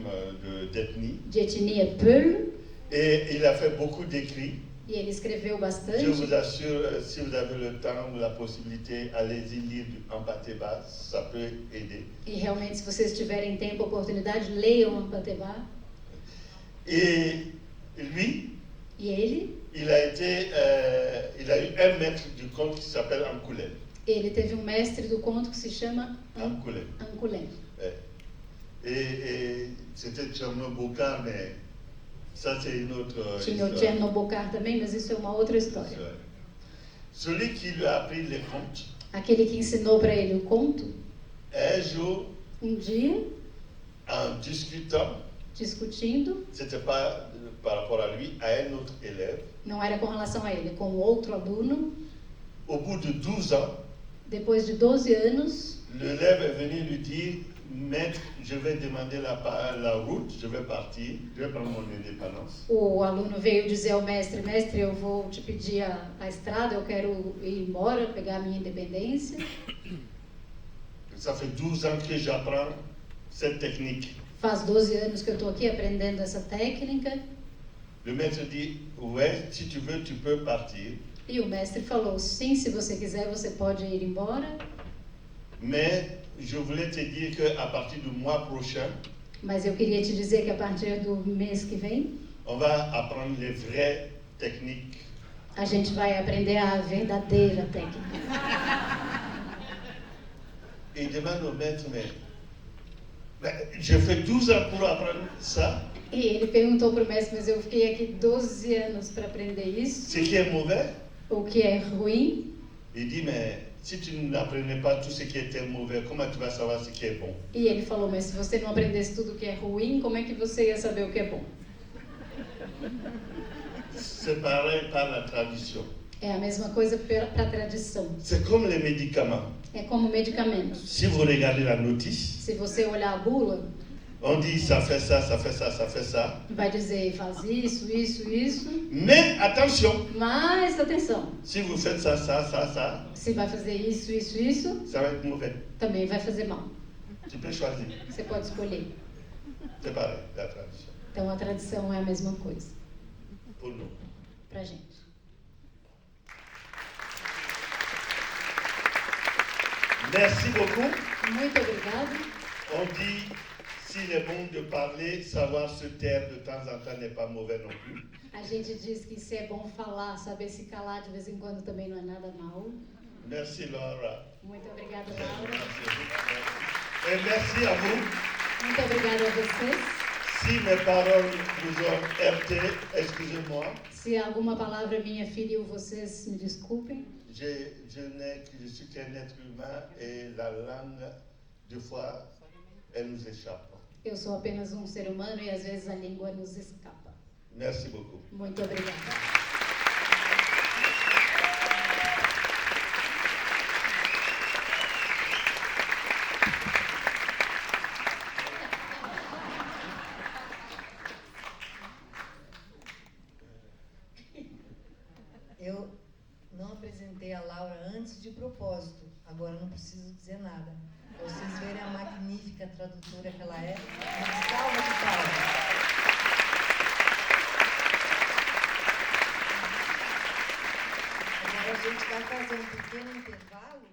d'ethnie. de etnia Peul, Et il a fait beaucoup d'écrits. e ele escreveu Je bastante. vous assure, si vous avez le temps ou la possibilité, allez-y lire du Ampateba, ça peut aider. E realmente, se vocês tiverem tempo, oportunidade, leiam Ampateba. Et lui, E ele, il a eu un maître du conte qui s'appelle Ankoulé. ele teve um mestre do conto que se chama Ankoulé. Ankoulé. Et c'était Tcherno Bokar, mais ça c'est une autre Tinha o histoire. Chernobyl também, mas isso é uma outra história. Celui qui lui a appris les contes, Aquele que ensinou para ele o conto, un jour, um dia, en discutant, discutindo, c'était pas par rapport à lui, à un autre élève, não era com relação a ele, com outro aluno, au bout de 12 ans, depois de 12 anos, l'élève est venu lui dire, maître, je vais demander la route, je vais partir, je vais prendre mon indépendance. o aluno veio dizer ao mestre, mestre, eu vou te pedir a estrada, eu quero ir embora, pegar a minha independência. Ça fait 12 ans que j'apprends cette technique. Faz 12 anos que eu estou aqui aprendendo essa técnica. Le maître dit, ouais, si tu veux, tu peux partir, E o mestre falou, sim, se você quiser, você pode ir embora, mais je voulais te dire qu'à partir du mois prochain, mas eu queria te dizer que a partir do mês que vem, on va apprendre les vraies techniques. a gente vai aprender a verdadeira técnica. Et il demande au maître, mais j'ai fait 12 ans pour apprendre ça, E ele perguntou para o mestre, mas eu fiquei aqui 12 anos para aprender isso, ce qui est mauvais. o que é ruim. Il dit, mais si tu n'apprenais pas tout ce qui était mauvais, comment tu vas savoir ce qui est bon? E ele falou, mas se você não aprendesse tudo que é ruim, como é que você ia saber o que é bom? C'est pareil par la tradition. É a mesma coisa para a tradição. C'est comme les médicaments. É como medicamentos. Si vous regardez la notice, Se você olhar a bula, on dit ça fait ça, ça fait ça, ça fait ça. vai dizer faz isso, isso, isso. Mais attention, Mas atenção, si vous faites ça, ça, ça, ça, se vai fazer isso, isso, isso, ça va être mauvais. também vai fazer mal. Tu peux choisir. Você pode escolher. C'est pareil, la tradition. Então a tradição é a mesma coisa Pour nous. pra gente. Merci beaucoup. Muito obrigada. On dit, s'il est bon de parler, savoir se taire de temps en temps n'est pas mauvais non plus. A gente diz que se é bom falar, saber se calar de vez em quando também não é nada mal. Merci Laura. Muito obrigada, Laura. Merci. Et merci à vous. Muito obrigada a vocês. Si mes paroles vous ont heurté, excusez-moi. Se alguma palavra minha feriu vocês, me desculpem. Je suis qu'un être humain et la langue, des fois, elle nous échappe. Eu sou apenas um ser humano e às vezes a língua nos escapa. Merci beaucoup. Muito obrigada. Eu não apresentei a Laura antes de propósito, agora não preciso dizer nada. Pra vocês verem a magnífica tradutora que ela é. Uma salva de palmas. Agora a gente vai fazer um pequeno intervalo.